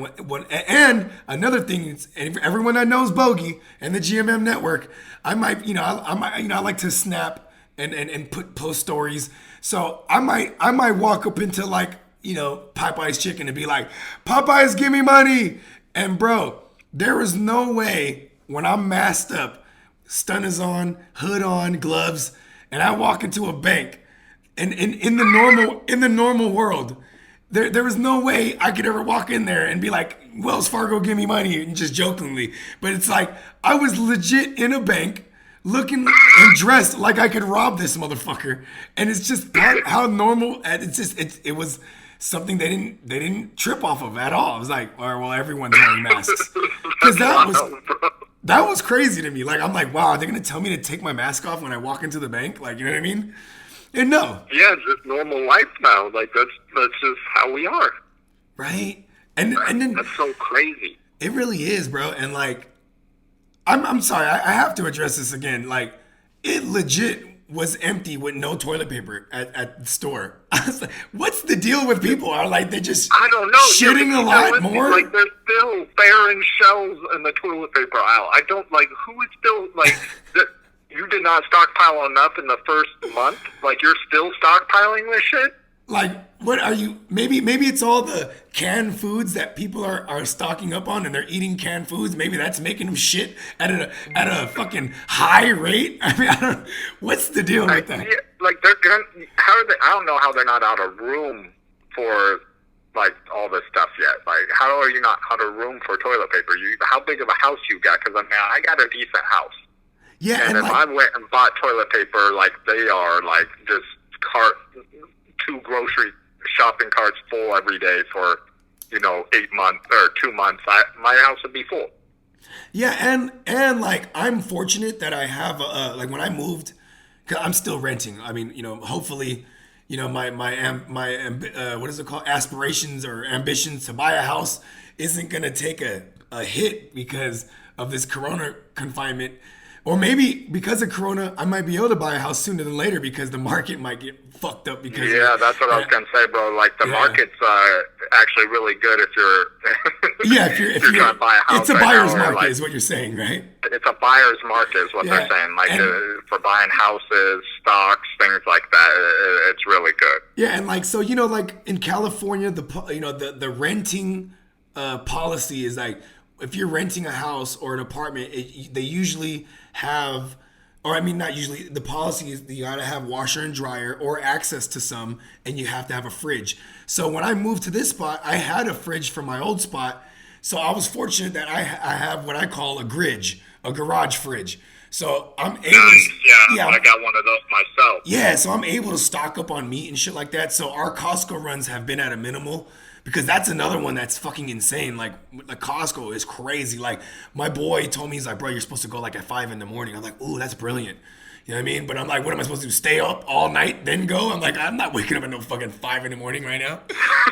and another thing is, everyone that knows Bogie and the GMM network, I like to snap and post stories. So I might walk up into like, Popeye's chicken and be like, Popeyes, give me money. And bro, there is no way when I'm masked up, stun is on, hood on, gloves, and I walk into a bank, and in the normal world, there was no way I could ever walk in there and be like, Wells Fargo, give me money, and just jokingly. But it's like I was legit in a bank, looking and dressed like I could rob this motherfucker, and it's just how normal. It was something they didn't trip off of at all. It was like, all right, well, everyone's wearing masks, because that was crazy to me. Like, I'm like, wow, are they going to tell me to take my mask off when I walk into the bank? Like, you know what I mean? And no. Yeah, it's just normal life now. Like, that's just how we are. Right? And then that's so crazy. It really is, bro. And like, I'm sorry, I have to address this again. Like, it legit was empty with no toilet paper at the store. I was like, what's the deal with people? Are like they just I don't know. shitting a lot more? Like there's still barren shelves in the toilet paper aisle. I don't like who is still like you did not stockpile enough in the first month. Like you're still stockpiling this shit. Like, what are you? Maybe it's all the canned foods that people are stocking up on, and they're eating canned foods. Maybe that's making them shit at a fucking high rate. I mean, I don't. What's the deal with that? Yeah, like they're gonna. How are they? I don't know how they're not out of room for like all this stuff yet. Like, how are you not out of room for toilet paper? How big of a house you got? Because I mean, I got a decent house. Yeah, and if like, I went and bought toilet paper, like they are like just two grocery shopping carts full every day for 8 months or 2 months, my house would be full. Yeah, and like I'm fortunate that I have like when I moved, cause I'm still renting. I mean, hopefully, my what is it called, aspirations or ambitions to buy a house isn't gonna take a hit because of this corona confinement. Or maybe because of Corona, I might be able to buy a house sooner than later because the market might get fucked up. Because that's what I was gonna say, bro. Like the market's actually really good if you're if you're trying to buy a house. It's a buyer's market, is what you're saying, right? It's a buyer's market, is what they're saying. Like for buying houses, stocks, things like that, it's really good. Yeah, and like so, like in California, the renting policy is like if you're renting a house or an apartment, they usually have, or I mean, not usually, the policy is you gotta have washer and dryer or access to some, and you have to have a fridge. So when I moved to this spot, I had a fridge from my old spot. So I was fortunate that I have what I call a garage fridge. So I'm able to, I got one of those myself. Yeah, so I'm able to stock up on meat and shit like that. So our Costco runs have been at a minimal. Because that's another one that's fucking insane. Like Costco is crazy. Like my boy told me, he's like, bro, you're supposed to go like at 5 a.m. I'm like, ooh, that's brilliant. You know what I mean? But I'm like, what am I supposed to do? Stay up all night, then go? I'm like, I'm not waking up at no fucking 5 a.m. right now.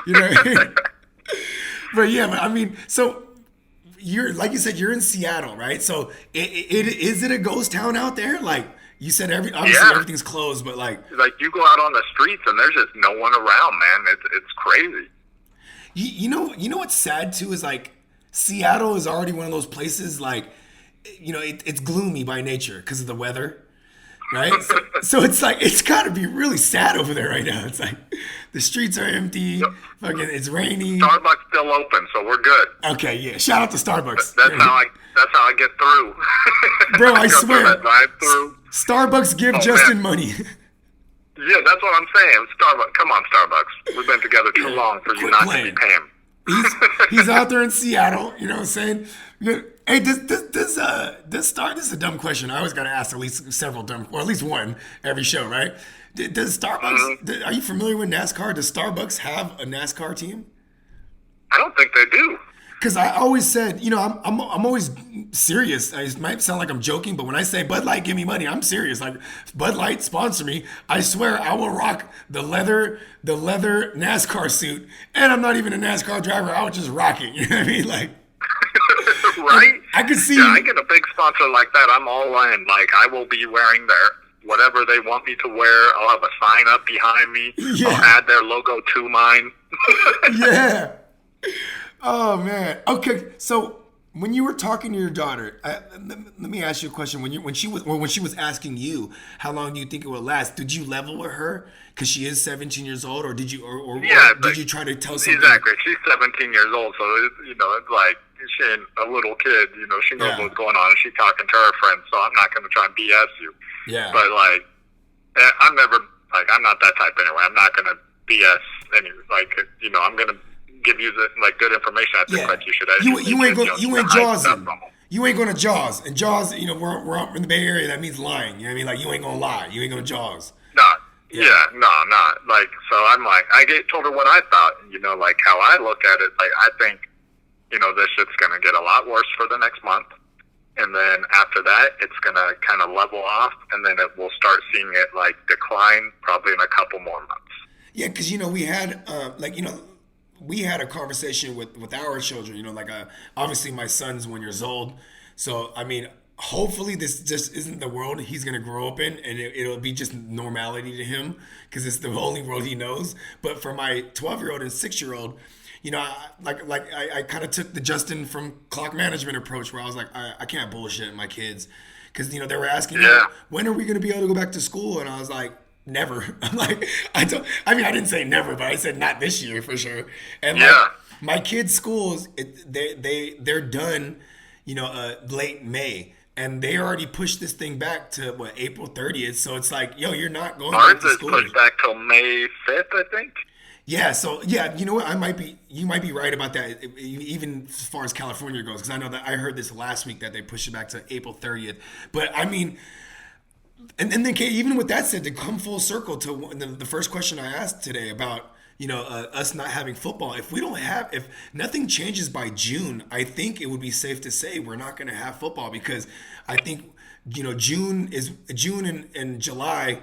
You know what I mean? But yeah, I mean, so you're, like you said, you're in Seattle, right? So is it a ghost town out there? Like you said, obviously everything's closed, but like you go out on the streets and there's just no one around, man. It's crazy. You know what's sad too is like Seattle is already one of those places like it's gloomy by nature because of the weather, right? So it's like it's got to be really sad over there right now. It's like the streets are empty, fucking it's rainy. Starbucks still open, so we're good. Okay, yeah. Shout out to Starbucks. That's how I get through. Bro, I swear. Drive-through. Starbucks give Justin money. Yeah, that's what I'm saying. Starbucks, come on, Starbucks. We've been together too long for you not to be paying. He's out there in Seattle. You know what I'm saying? Hey, this is a dumb question. I always got to ask at least several dumb, or at least one every show, right? Does Starbucks? Are you familiar with NASCAR? Does Starbucks have a NASCAR team? I don't think they do. Because I always said, I'm always serious. It might sound like I'm joking, but when I say Bud Light, give me money, I'm serious. Like Bud Light sponsor me. I swear I will rock the leather NASCAR suit, and I'm not even a NASCAR driver. I would just rock it. You know what I mean? Like, right? I could see. Yeah, I get a big sponsor like that. I'm all in. Like I will be wearing their whatever they want me to wear. I'll have a sign up behind me. Yeah. I'll add their logo to mine. Yeah. Oh man. Okay. So when you were talking to your daughter, let me ask you a question. When she was asking you how long do you think it will last, did you level with her because she is 17 years old, or did you or did you try to tell something? Exactly. She's 17 years old, so it's like she ain't a little kid. She knows what's going on, and she's talking to her friends. So I'm not going to try and BS you. Yeah. But like, I'm never like I'm not that type anyway. I'm not going to BS any like I'm going to give you the good information. I think like you should. You ain't Jaws. You ain't going to Jaws, and Jaws. We're out in the Bay Area. That means lying. You know what I mean? Like you ain't gonna lie. You ain't gonna Jaws. No. Yeah. No. Not like. So I'm like I told her what I thought. Like how I look at it. Like I think this shit's gonna get a lot worse for the next month, and then after that it's gonna kind of level off, and then it will start seeing it like decline probably in a couple more months. Yeah, because we had we had a conversation with our children, obviously my son's 1 year old. So, I mean, hopefully this just isn't the world he's gonna grow up in, and it'll be just normality to him because it's the only world he knows. But for my 12-year-old and 6-year-old, you know, I kind of took the Justin from Clock Management approach, where I was like, I can't bullshit my kids, because you know they were asking, when are we gonna be able to go back to school, and I was like, never. I'm like, I didn't say never, but I said not this year for sure. And like, my kids' schools, they're done, you know, late May. And they already pushed this thing back to what, April 30th. So it's like, yo, you're not going back to school. Ours is pushed back till May 5th, I think. Yeah. So yeah, you know what? You might be right about that. Even as far as California goes, because I know that I heard this last week that they pushed it back to April 30th. But I mean, and then even with that said, to come full circle to the first question I asked today about, you know, us not having football. If nothing changes by June, I think it would be safe to say we're not going to have football, because I think, you know, June and July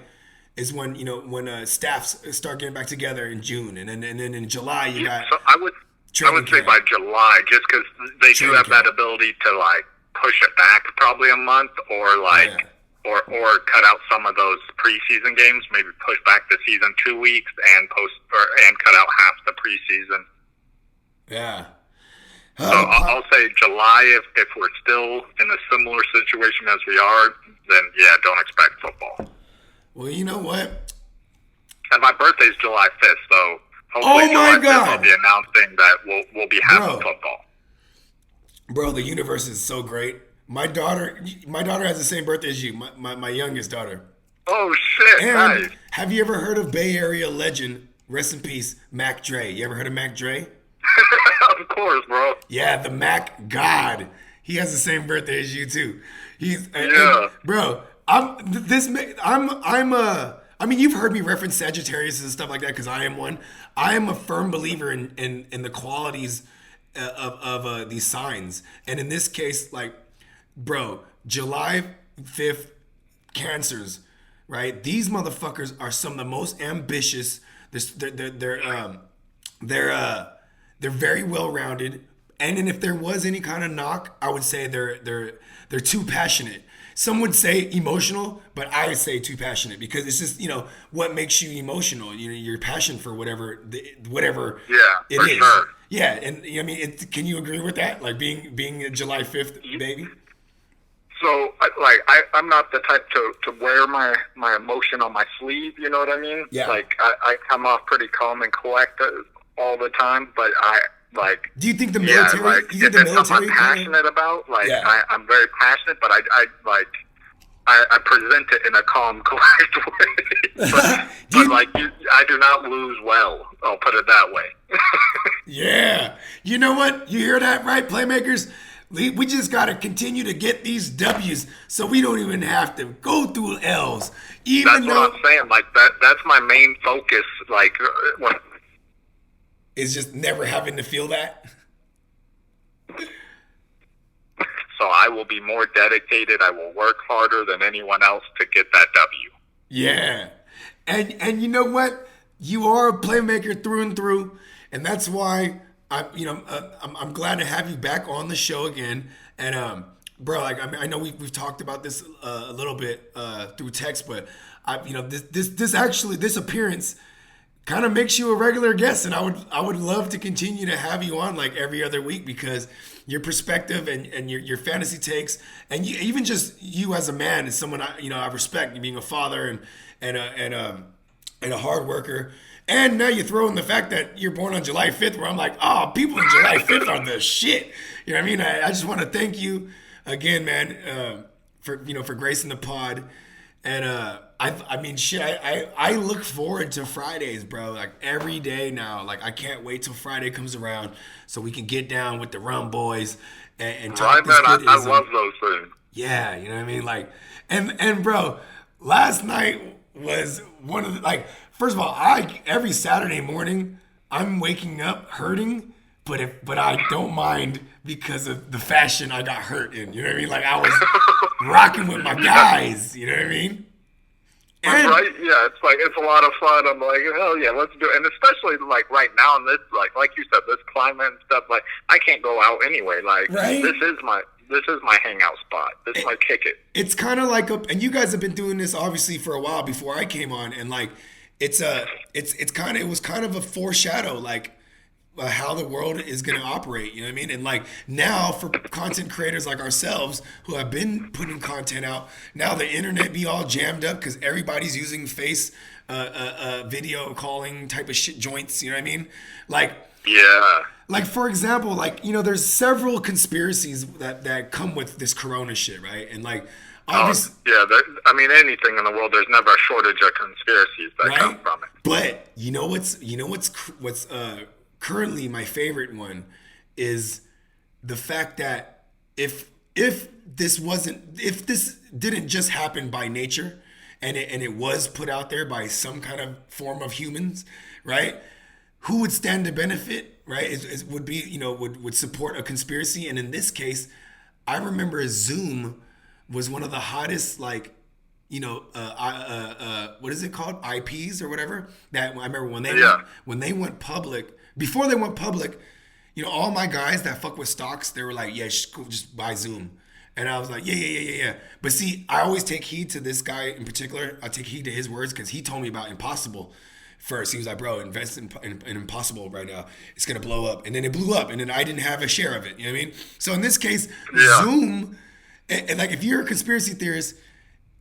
is when, you know, when staffs start getting back together in June, and then in July you got. So I would say by July, just because they do have that ability to like push it back probably a month, or like. Yeah. Or cut out some of those preseason games, maybe push back the season 2 weeks and cut out half the preseason. Yeah. So I'll say July if we're still in a similar situation as we are, then yeah, don't expect football. Well, you know what? And my birthday's July 5th, so hopefully July 5th I'll be announcing that we'll be having football. Bro, the universe is so great. My daughter has the same birthday as you, my youngest daughter. Oh, shit, and nice. Have you ever heard of Bay Area legend, rest in peace, Mac Dre? You ever heard of Mac Dre? Of course, bro. Yeah, the Mac God. He has the same birthday as you, too. Bro, I mean, you've heard me reference Sagittarius and stuff like that, because I am one. I am a firm believer in the qualities of these signs. And in this case, like, bro, July 5th Cancers, right? These motherfuckers are some of the most ambitious. They're very well rounded, and then if there was any kind of knock, I would say they're too passionate. Some would say emotional, but I would say too passionate, because it's just, you know, what makes you emotional. You know, your passion for whatever it is. Sure. Yeah, and I mean, can you agree with that? Like being a July 5th baby. So, I'm not the type to wear my emotion on my sleeve, you know what I mean? Yeah. Like, I come off pretty calm and collected all the time, but do you think the military? Yeah, like, if it's something I'm passionate about, like, yeah. I'm very passionate, but I present it in a calm, collected way. I do not lose well. I'll put it that way. Yeah. You know what? You hear that, right, Playmakers? We just got to continue to get these W's, so we don't even have to go through L's. That's what I'm saying. Like, that's my main focus. Like, is just never having to feel that. So I will be more dedicated. I will work harder than anyone else to get that W. Yeah. And you know what? You are a playmaker through and through, and that's why I'm glad to have you back on the show again. And bro, like, I mean, I know we've talked about this a little bit through text, but this appearance kind of makes you a regular guest, and I would love to continue to have you on like every other week, because your perspective and your fantasy takes, and even just you as a man is someone I respect. You being a father and a hard worker. And now you throw in the fact that you're born on July 5th, where I'm like, oh, people on July 5th are the shit. You know what I mean? I just want to thank you again, man, for gracing the pod. And I look forward to Fridays, bro. Like, every day now. Like, I can't wait till Friday comes around so we can get down with the Rum Boys and talk this goodism. I love those things. Yeah, you know what I mean? Like, and bro, last night was one of the, like, first of all, every Saturday morning I'm waking up hurting, but I don't mind because of the fashion I got hurt in. You know what I mean? Like, I was rocking with my guys. You know what I mean? And, right? Yeah, it's like, it's a lot of fun. I'm like, hell yeah, let's do it. And especially like right now in this, like you said, this climate and stuff. Like, I can't go out anyway. Like, right? this is my this is my hangout spot. This is my kick it. It's kind of like and you guys have been doing this obviously for a while before I came on, and like it was kind of a foreshadow, like how the world is going to operate, you know what I mean? And like now for content creators like ourselves who have been putting content out, now the internet be all jammed up because everybody's using face video calling type of shit joints, you know what I mean? Like, yeah. Like, for example, like, you know, there's several conspiracies that come with this corona shit, right? And like, obviously, I mean, anything in the world, there's never a shortage of conspiracies that come from it. But you know what's currently my favorite one is the fact that if this didn't just happen by nature and it was put out there by some kind of form of humans, right? Who would stand to benefit, right? Would be, you know, would support a conspiracy. And in this case, I remember Zoom was one of the hottest, like, you know, what is it called? IPs or whatever. That I remember when they went public. Before they went public, you know, all my guys that fuck with stocks, they were like, yeah, just buy Zoom. And I was like, yeah. But see, I always take heed to this guy in particular. I take heed to his words because he told me about Impossible first. He was like, bro, invest in Impossible right now. It's going to blow up. And then it blew up. And then I didn't have a share of it. You know what I mean? So in this case, Zoom, and like if you're a conspiracy theorist,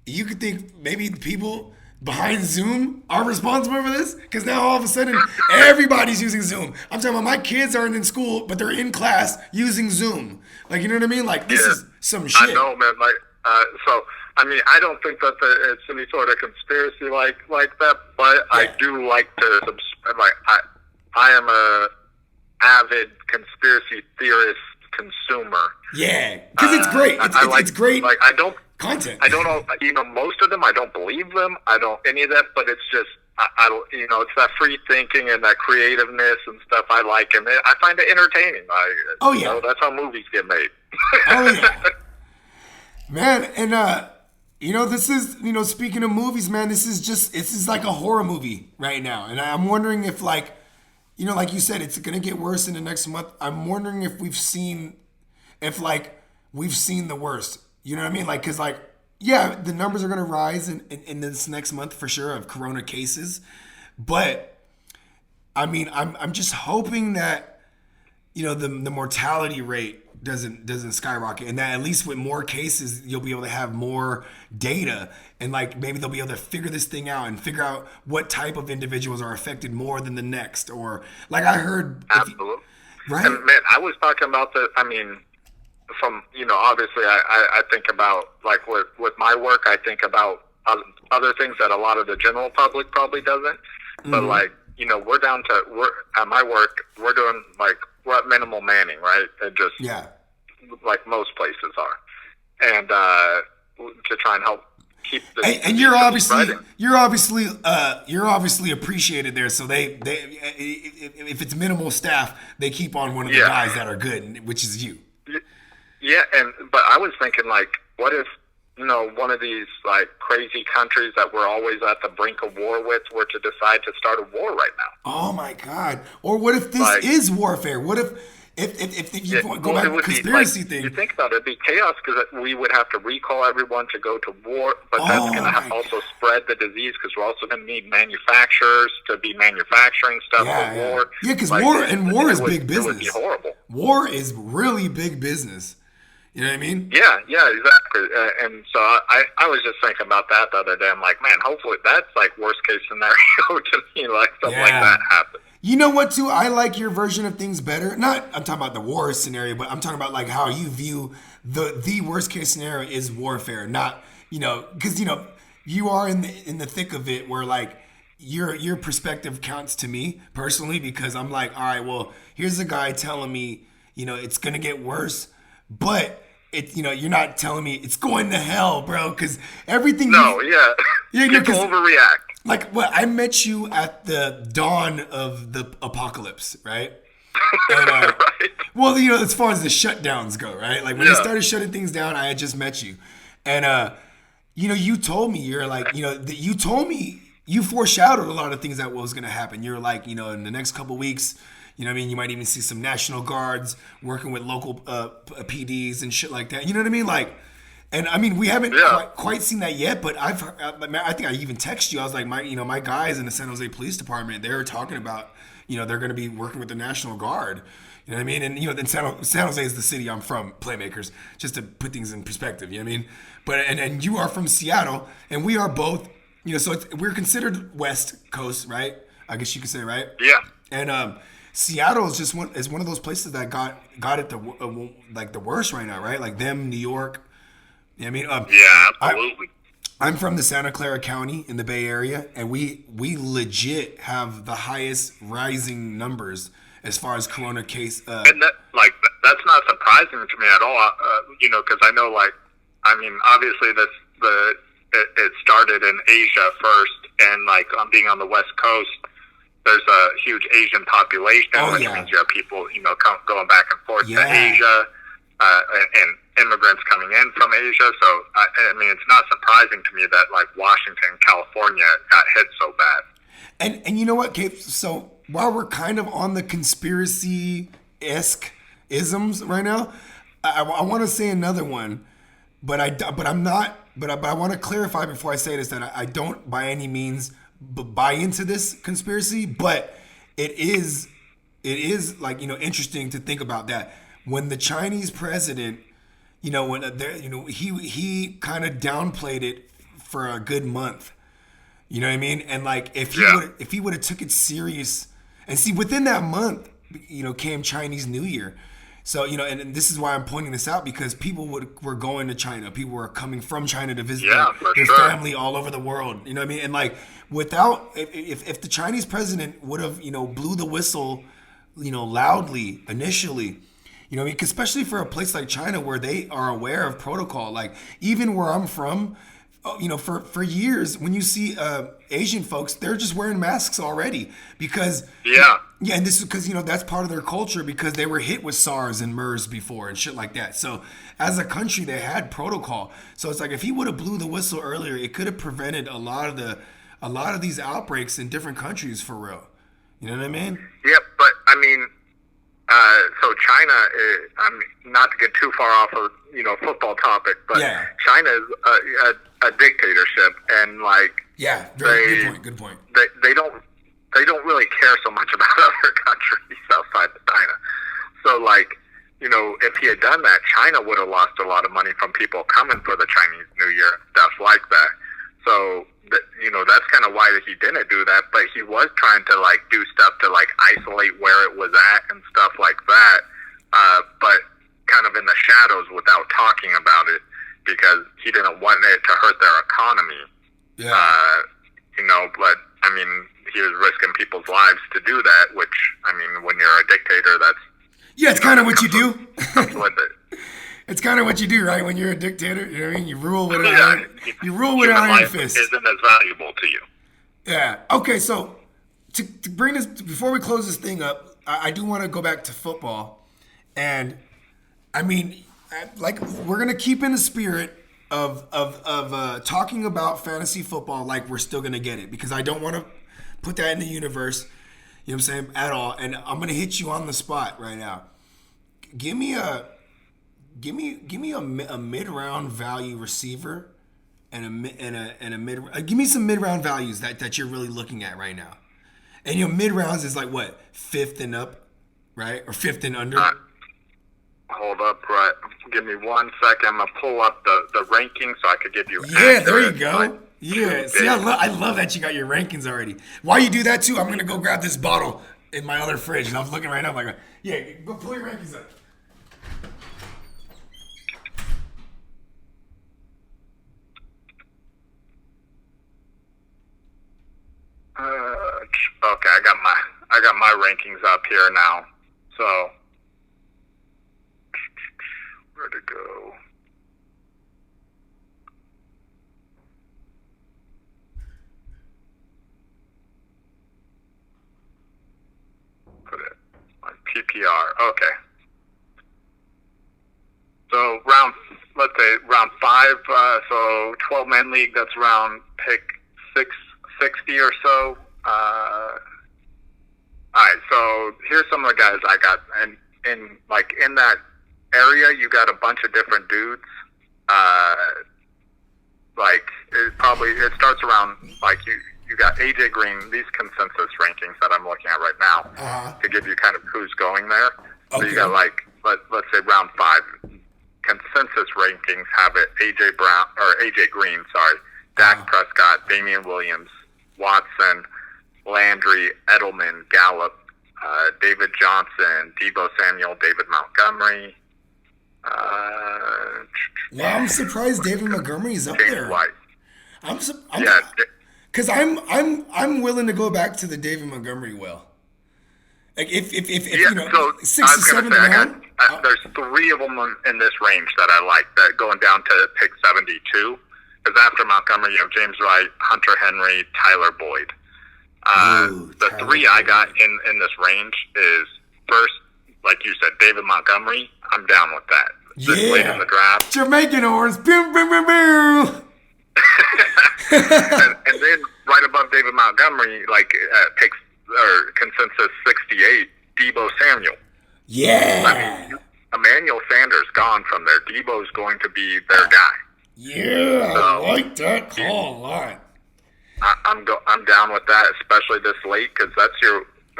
you could think maybe the people behind Zoom are responsible for this, because now all of a sudden everybody's using Zoom. I'm talking about my kids aren't in school, but they're in class using Zoom. Like, you know what I mean? Like, this is some shit. I know, man. Like, so I mean, I don't think that it's any sort of conspiracy like that, but I do like to like. I am a avid conspiracy theorist consumer. Yeah, because it's great. It's great. Like, I don't. Content. I don't know, you know, most of them, I don't believe them. I don't, any of that, but it's just, I don't, you know, it's that free thinking and that creativeness and stuff I like, and I find it entertaining. You know, that's how movies get made. Oh, yeah. Man, and, you know, this is, you know, speaking of movies, man, this is like a horror movie right now. And I'm wondering if, like, you know, like you said, it's going to get worse in the next month. I'm wondering if we've seen the worst. You know what I mean? Like, because, like, yeah, the numbers are going to rise in this next month for sure of corona cases. But, I mean, I'm just hoping that, you know, the mortality rate doesn't skyrocket, and that at least with more cases, you'll be able to have more data, and, like, maybe they'll be able to figure this thing out and figure out what type of individuals are affected more than the next. Or, like, I heard... Absolutely. Right? And, man, I was talking about I mean... From, you know, obviously I think about, like, with my work, I think about other things that a lot of the general public probably doesn't. Mm-hmm. But, like, you know, we're at my work, we're doing, like, we're at minimal manning, right? And just, like most places are. And to try and help keep the... And you're obviously appreciated there. So they if it's minimal staff, they keep on one of the guys that are good, which is you. Yeah, but I was thinking, like, what if, you know, one of these, like, crazy countries that we're always at the brink of war with were to decide to start a war right now? Oh my God! Or what if this is warfare? What if you go back to the conspiracy thing? You think about it, it'd be chaos because we would have to recall everyone to go to war, but that's going to also spread the disease because we're also going to need manufacturers to be manufacturing stuff for war. Yeah, because war is big business. It would be horrible. War is really big business. You know what I mean? Yeah, exactly. And so I was just thinking about that the other day. I'm like, man, hopefully that's like worst case scenario to me, like something like that happens. You know what, too? I like your version of things better. I'm talking about the war scenario, but I'm talking about like how you view the worst case scenario is warfare. Not, you know, because, you know, you are in the thick of it where like your perspective counts to me personally, because I'm like, all right, well, here's a guy telling me, you know, it's gonna get worse, but you know, you're not telling me it's going to hell, bro, because everything. No, people overreact. Like, well, I met you at the dawn of the apocalypse, right? And, right. Well, you know, as far as the shutdowns go, right? Like when they started shutting things down, I had just met you, and you know, you told me you told me you foreshadowed a lot of things that was going to happen. You're like, you know, in the next couple of weeks, You know what I mean? You might even see some National Guards working with local PDs and shit like that. You know what I mean? Like, and I mean, we haven't quite seen that yet, but I think I even texted you. I was like, my guys in the San Jose Police Department, they're talking about, they're going to be working with the National Guard. You know what I mean? And, then San Jose is the city I'm from, Playmakers, just to put things in perspective. You know what I mean? But, and you are from Seattle, and we are both, so we're considered West Coast, right? I guess you could say, right? Yeah. And Seattle is just one of those places that got it the worst right now, right? Like them, New York. You know what I mean? Yeah, absolutely. I'm from the Santa Clara County in the Bay Area, and we legit have the highest rising numbers as far as corona case. And that's not surprising to me at all. Because I know, obviously it started in Asia first, and being on the West Coast, there's a huge Asian population, which means you have people, going back and forth to Asia, and immigrants coming in from Asia. So, I mean, it's not surprising to me that Washington, California got hit so bad. And you know what, Cape? So while we're kind of on the conspiracy-esque isms right now, I want to say another one, but I'm not. But I want to clarify before I say this that I don't by any means buy into this conspiracy, but it is interesting to think about that when the Chinese president, he kind of downplayed it for a good month. You know what I mean? And if he would have took it serious, and see within that month, came Chinese New Year. So, and this is why I'm pointing this out, because people were going to China. People were coming from China to visit their family all over the world. You know what I mean? And without, if the Chinese president would have, blew the whistle, loudly initially, because especially for a place like China where they are aware of protocol, even where I'm from, for years, when you see Asian folks, they're just wearing masks already because and this is because that's part of their culture because they were hit with SARS and MERS before and shit like that. So as a country, they had protocol. So it's if he would have blew the whistle earlier, it could have prevented a lot of these outbreaks in different countries for real. You know what I mean? Yep, but I mean, so China, not to get too far off of football topic, but China is a dictatorship, and good point. They don't really care so much about other countries outside of China. So if he had done that, China would have lost a lot of money from people coming for the Chinese New Year and stuff like that. So that's kind of why he didn't do that, but he was trying to do stuff to isolate where it was at and stuff like that, but kind of in the shadows without talking about it because he didn't want it to hurt their economy. But I mean, he was risking people's lives to do that, which I mean, when you're a dictator, that's it's kind of what you do. With it. It's kind of what you do, right? When you're a dictator, you know what I mean? You rule with an iron fist. Isn't as valuable to you. Yeah. Okay. So to bring this before we close this thing up, I do want to go back to football, and I mean, we're gonna keep in the spirit of talking about fantasy football like we're still gonna get it because I don't want to put that in the universe. You know what I'm saying? At all. And I'm gonna hit you on the spot right now. Give me a mid-round value receiver and a mid. Give me some mid-round values that you're really looking at right now. And mid-rounds is what, 5th and up, right? Or 5th and under. Hold up, right? Give me 1 second. I'm gonna pull up the rankings so I could give you. Yeah, there you go. Yeah. See, I love that you got your rankings already. While you do that too, I'm gonna go grab this bottle in my other fridge, and I'm looking right now. I'm like, go pull your rankings up. Okay, I got my rankings up here now. So where to go? Put it on PPR. Okay. So let's say round 5. So 12-man league. That's round pick 660 or so. All right, so here's some of the guys I got, and in that area, you got a bunch of different dudes. It starts around like you got AJ Green. These consensus rankings that I'm looking at right now to give you kind of who's going there. Okay. So you got let's say round 5. Consensus rankings have it AJ Green, Dak Prescott, Damian Williams, Watson, Landry, Edelman, Gallup, David Johnson, Deebo Samuel, David Montgomery. I'm surprised David Montgomery's up James there. White. Because I'm willing to go back to the David Montgomery well. Like if so 6th I or was gonna 7th say, round. there's 3 of them in this range that I like. That going down to pick 72. Because after Montgomery, you have James Wright, Hunter Henry, Tyler Boyd. The 3 I got in this range is first, like you said, David Montgomery. I'm down with that. This late in the draft. Jamaican horns. Boom, boom, boom, boom. and then right above David Montgomery, picks or consensus 68, Deebo Samuel. Yeah. I mean, Emmanuel Sanders gone from there. Deebo's going to be their guy. Yeah, so, I like that call a lot. I'm down with that, especially this late, because that's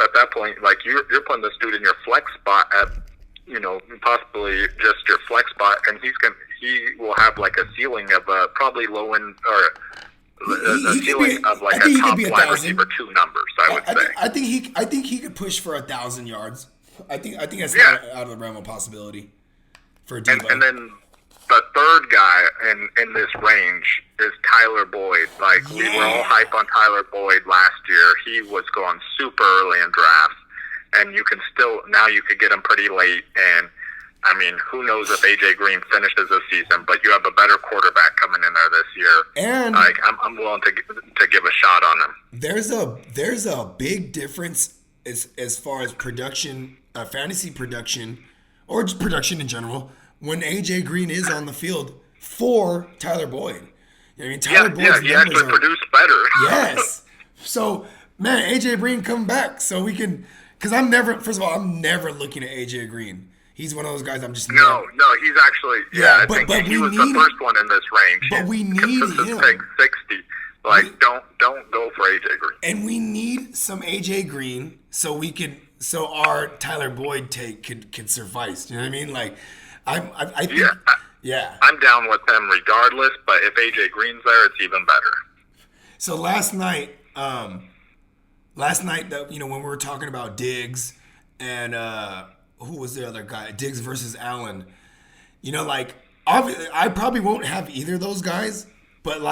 at that point, like you're putting this dude in your flex spot at, possibly just your flex spot, and he will have like a ceiling of probably low end or a ceiling of like a top wide receiver 2 numbers. I would say. I think he could push for 1,000 yards. I think that's not out of the realm of possibility for Deebo. And then the third guy in this range is Tyler Boyd. We were all hype on Tyler Boyd last year. He was going super early in drafts, and you could get him pretty late. And I mean, who knows if AJ Green finishes this season? But you have a better quarterback coming in there this year, and I'm willing to give a shot on him. There's a big difference as far as production, fantasy production, or just production in general, when AJ Green is on the field for Tyler Boyd. I mean, Tyler Boyd's he actually produced better. Yes. So, man, AJ Green come back so we can, because I'm never looking at AJ Green. He's one of those guys I'm just No, he's actually I think he was the first one in this range. But we need him. Pick 60. Don't go for AJ Green. And we need some AJ Green so our Tyler Boyd take could suffice. You know what I mean? I think I'm down with him regardless, but if AJ Green's there, it's even better. So last night, when we were talking about Diggs and who was the other guy? Diggs versus Allen. Obviously, I probably won't have either of those guys, but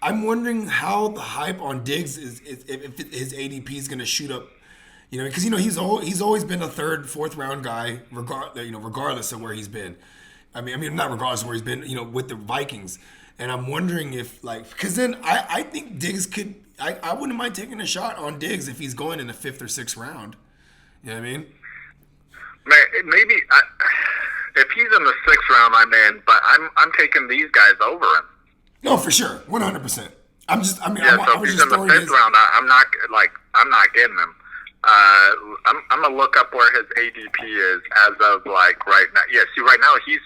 I'm wondering how the hype on Diggs is if his ADP is going to shoot up. Because he's always been a 3rd, 4th round guy, regardless of where he's been. I mean, not regardless of where he's been, with the Vikings. And I'm wondering if, because then I think Diggs could. I wouldn't mind taking a shot on Diggs if he's going in the 5th or 6th round. You know what I mean? Maybe if he's in the 6th round, I'm in. But I'm taking these guys over him. No, for sure, 100%. So if he's in the 5th round, I'm not getting him. I'm gonna look up where his ADP is as of right now. Yeah, see, right now he's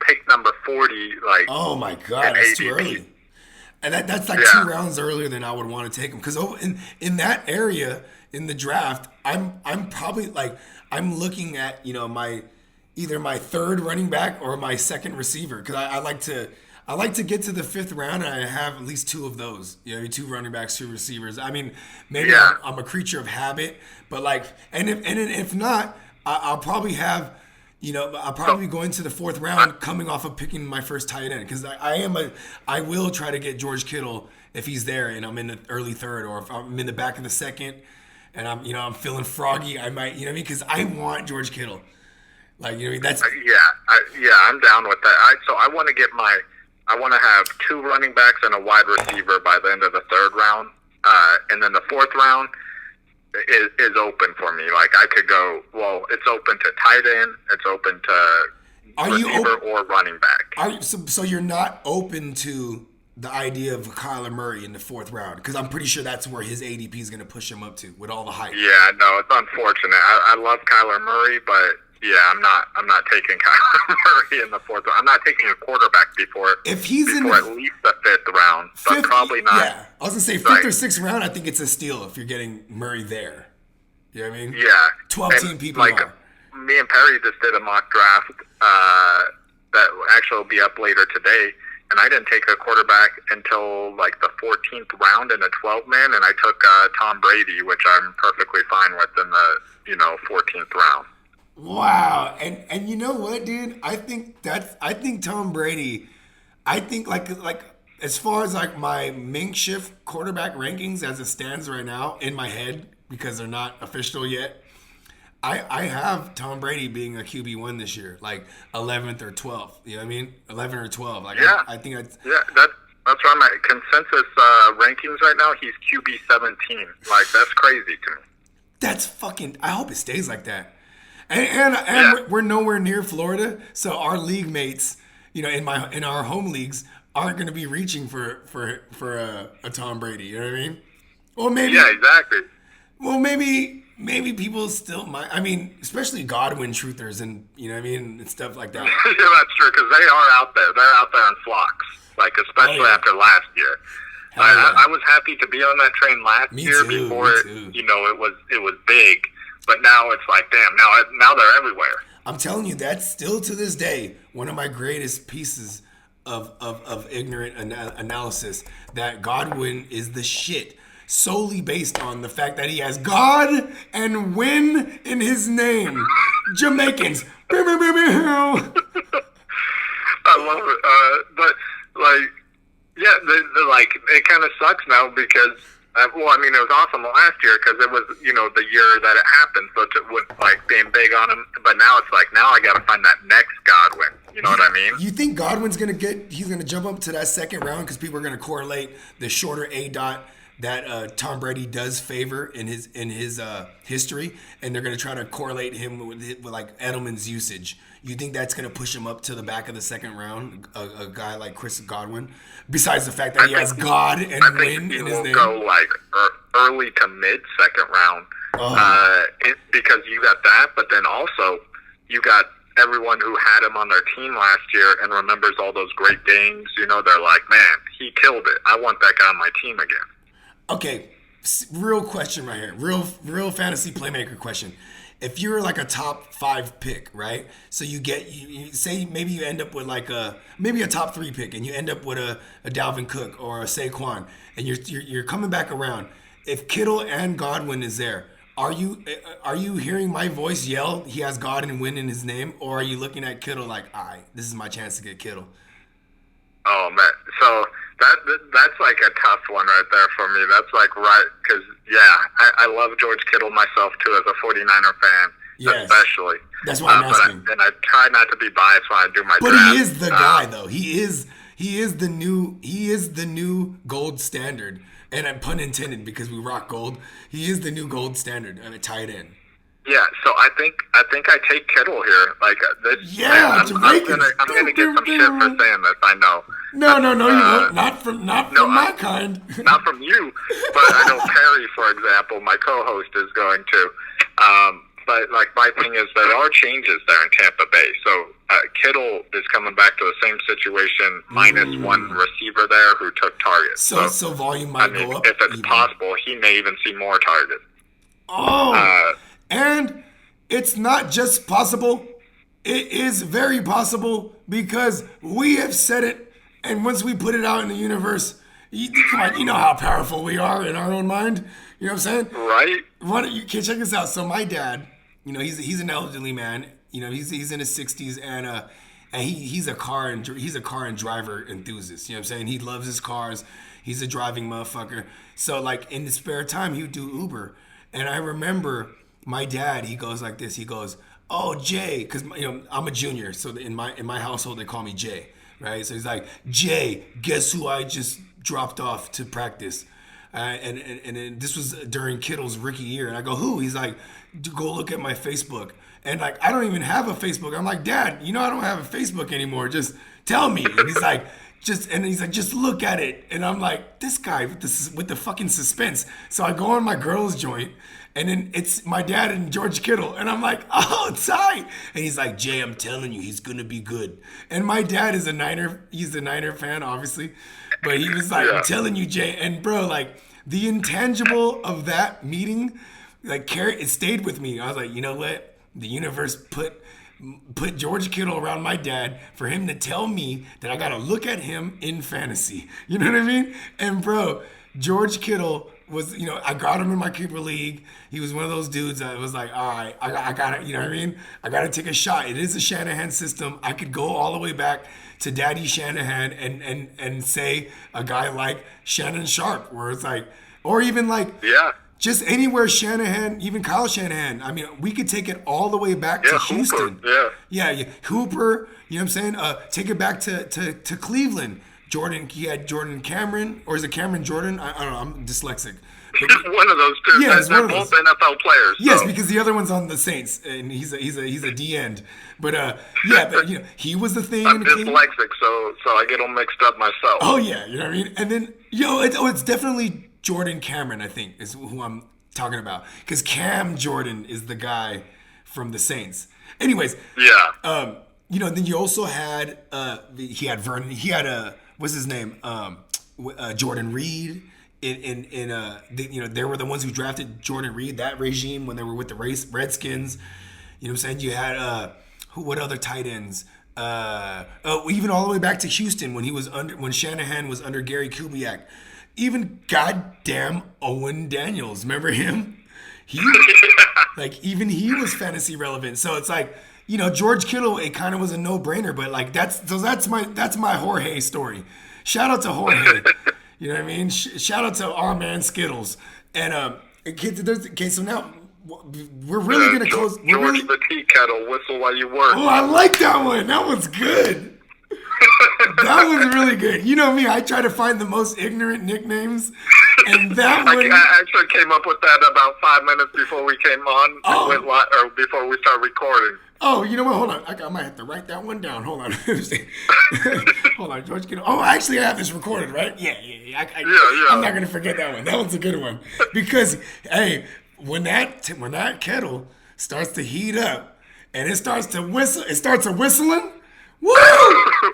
pick number 40. Oh my God, that's too early. And that's 2 rounds earlier than I would want to take him, because in that area in the draft, I'm probably I'm looking at either my 3rd running back or my 2nd receiver, because I like to get to the 5th round and I have at least 2 of those. 2 running backs, 2 receivers. I mean, maybe I'm a creature of habit, but if not, I'll probably have, I'll probably go into the 4th round coming off of picking my first tight end, because I will try to get George Kittle if he's there and I'm in the early 3rd, or if I'm in the back of the 2nd and I'm feeling froggy, I might, because I want George Kittle. That's I'm down with that. So I want to have 2 running backs and a wide receiver by the end of the 3rd round, and then the 4th round is open for me. I could go. Well, it's open to tight end. It's open to receiver or running back. So you're not open to the idea of Kyler Murray in the 4th round? Because I'm pretty sure that's where his ADP is going to push him up to with all the hype. Yeah, no, it's unfortunate. I love Kyler Murray, but yeah, I'm not taking Kyler Murray in the 4th round. I'm not taking a quarterback before If he's in before the at least the 5th round, but fifth, probably not. Yeah, I was gonna say 5th Right. or 6th round. I think it's a steal if you're getting Murray there. You know what I mean? Yeah. 12-team And, PPR. like, me and Perry just did a mock draft that actually will be up later today, and I didn't take a quarterback until like the 14th round in a 12-man, and I took Tom Brady, which I'm perfectly fine with in the 14th round. Wow, and you know what, dude? I think Tom Brady. I think like as far as like my makeshift quarterback rankings as it stands right now in my head, because they're not official yet. I have Tom Brady being a QB1 this year, like 11th or 12th. You know what I mean? 11 or 12. Like Yeah. I think Yeah, that's where I'm at. Consensus rankings right now, he's QB 17. Like, that's crazy to me. that's fucking. I hope it stays like that. And we're nowhere near Florida, so our league mates, in our home leagues, aren't going to be reaching for a Tom Brady. You know what I mean? Or maybe. Yeah, exactly. Well, maybe people still might. I mean, especially Godwin truthers and and stuff like that. Yeah, that's true, because they are out there. They're out there in flocks, like, especially Oh, yeah. after last year. Hell yeah. I was happy to be on that train last Me year too, before me too. it was big, but now it's like, damn, now they're everywhere. I'm telling you, that's still to this day one of my greatest pieces of ignorant analysis. That Godwin is the shit, solely based on the fact that he has God and win in his name. Jamaicans. I love it, but like, yeah, the like, it kind of sucks now because. It was awesome last year because it was, the year that it happened, so it was like being big on him. But now it's like, now I got to find that next Godwin. You know what I mean? You think Godwin's he's gonna jump up to that 2nd round because people are gonna correlate the shorter A dot that Tom Brady does favor in his history, and they're gonna try to correlate him with like Edelman's usage. You think that's gonna push him up to the back of the 2nd round? A guy like Chris Godwin, besides the fact that he has God and win in his name. Go like early to mid 2nd round, because you got that, but then also you got everyone who had him on their team last year and remembers all those great games. They're like, man, he killed it. I want that guy on my team again. Okay, real question right here. Real fantasy playmaker question. If you're like a top 5 pick, right? So you say maybe you end up with like maybe a top 3 pick, and you end up with a Dalvin Cook or a Saquon, and you're coming back around. If Kittle and Godwin is there, are you hearing my voice yell he has God and win in his name, or are you looking at Kittle like, this is my chance to get Kittle? Oh man, so that's like a tough one right there for me. That's like because I love George Kittle myself too as a 49er fan, Yes. especially. That's why I'm asking. And I try not to be biased when I do my But draft. he is the guy though. He is the new gold standard. And I'm pun intended because we rock gold. He is the new gold standard at a tight end. Yeah, so I think I take Kittle here. Like this. Yeah, I'm gonna get some shit for saying this. I know. No, you won't. Not from my kind. Not from you, but I know Perry, for example, my co-host, is going to. But like my thing is there are changes there in Tampa Bay. So Kittle is coming back to the same situation, minus one receiver there who took targets. So volume might go up. If it's even. possible, he may even see more targets. Oh, and it's not just possible. It is very possible because we have said it, and once we put it out in the universe, come on, you know how powerful we are in our own mind. You know what I'm saying? Right. You can check this out. So my dad, he's an elderly man. He's in his 60s, and he's a car and driver enthusiast. You know what I'm saying? He loves his cars. He's a driving motherfucker. So like in the spare time, he would do Uber. And I remember my dad, he goes like this. He goes, "Oh, Jay," because I'm a junior, so in my household they call me Jay, right? So he's like, "Jay, guess who I just dropped off to practice?" And this was during Kittle's rookie year, and I go, "Who?" He's like, "Go look at my Facebook." And like, I don't even have a Facebook. I'm like, "Dad, I don't have a Facebook anymore. Just tell me." And he's like, and he's like, just look at it. And I'm like, this guy with the fucking suspense. So I go on my girl's joint, and then it's my dad and George Kittle. And I'm like, oh, it's tight. And he's like, Jay, I'm telling you, he's going to be good. And my dad is he's a Niner fan, obviously. But he was like, I'm telling you, Jay. And bro, like, the intangible of that meeting, like, it stayed with me. I was like, you know what? The universe put George Kittle around my dad for him to tell me that I got to look at him in fantasy. You know what I mean? And bro, George Kittle was, I got him in my keeper league. He was one of those dudes that was like, all right, I got to, you know what I mean? I got to take a shot. It is a Shanahan system. I could go all the way back to Daddy Shanahan and say a guy like Shannon Sharp, where it's like, or even like, just anywhere Shanahan, even Kyle Shanahan. I mean, we could take it all the way back to Houston. Hooper, yeah, Hooper. You know what I'm saying? Take it back to Cleveland. Jordan, he had Jordan Cameron, or is it Cameron Jordan? I don't know. I'm dyslexic. But one of those two. Yeah, they're both NFL players. Yes, so. because the other one's on the Saints, and he's a D end. But but he was the thing. I'm dyslexic, so I get them mixed up myself. Oh yeah, you know what I mean. And then it's definitely Jordan Cameron, I think, is who I'm talking about, because Cam Jordan is the guy from the Saints. Anyways, then you also had he had Vernon, he had what's his name, Jordan Reed. They were the ones who drafted Jordan Reed, that regime, when they were with the Redskins. You know what I'm saying? You had what other tight ends? Even all the way back to Houston when Shanahan was under Gary Kubiak. Even goddamn Owen Daniels, remember him? Even he was fantasy relevant. So it's like, George Kittle, it kind of was a no-brainer, but like that's my Jorge story. Shout out to Jorge. You know what I mean? Shout out to our man Skittles. And so now we're really gonna close. George the tea kettle, whistle while you work. Oh, I like that one. That one's good. That was really good. You know me, I try to find the most ignorant nicknames, and that one. I actually came up with that about 5 minutes before we came on, or before we started recording. Oh, you know what? Hold on. I might have to write that one down. Hold on. Hold on, George. Actually, I have this recorded, right? Yeah. I'm not gonna forget that one. That one's a good one, because hey, when that kettle starts to heat up and it starts to whistling. Woo!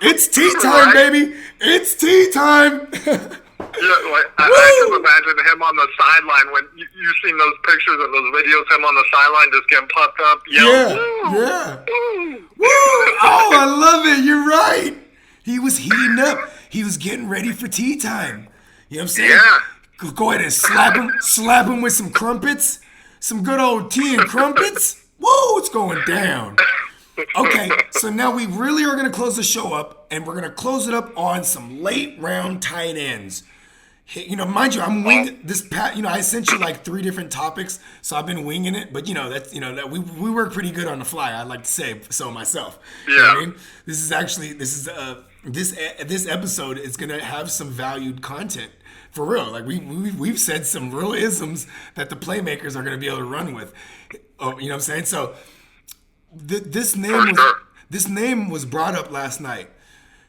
It's tea time, baby. It's tea time. I can imagine him on the sideline when you've seen those pictures and those videos, him on the sideline just getting puffed up, yelling, yeah. Woo! Oh, I love it. You're right. He was heating up. He was getting ready for tea time. You know what I'm saying? Yeah. Go ahead and slap him with some crumpets, some good old tea and crumpets. Woo! It's going down. Okay, so now we really are going to close the show up, and we're going to close it up on some late round tight ends. Mind you, I'm winging this. I sent you like 3 different topics, so I've been winging it. But that we work pretty good on the fly. I'd like to say so myself. Yeah. You know what I mean? This episode is going to have some valued content for real. Like we've said some real isms that the Playmakers are going to be able to run with. Oh, you know what I'm saying? So. This name was brought up last night,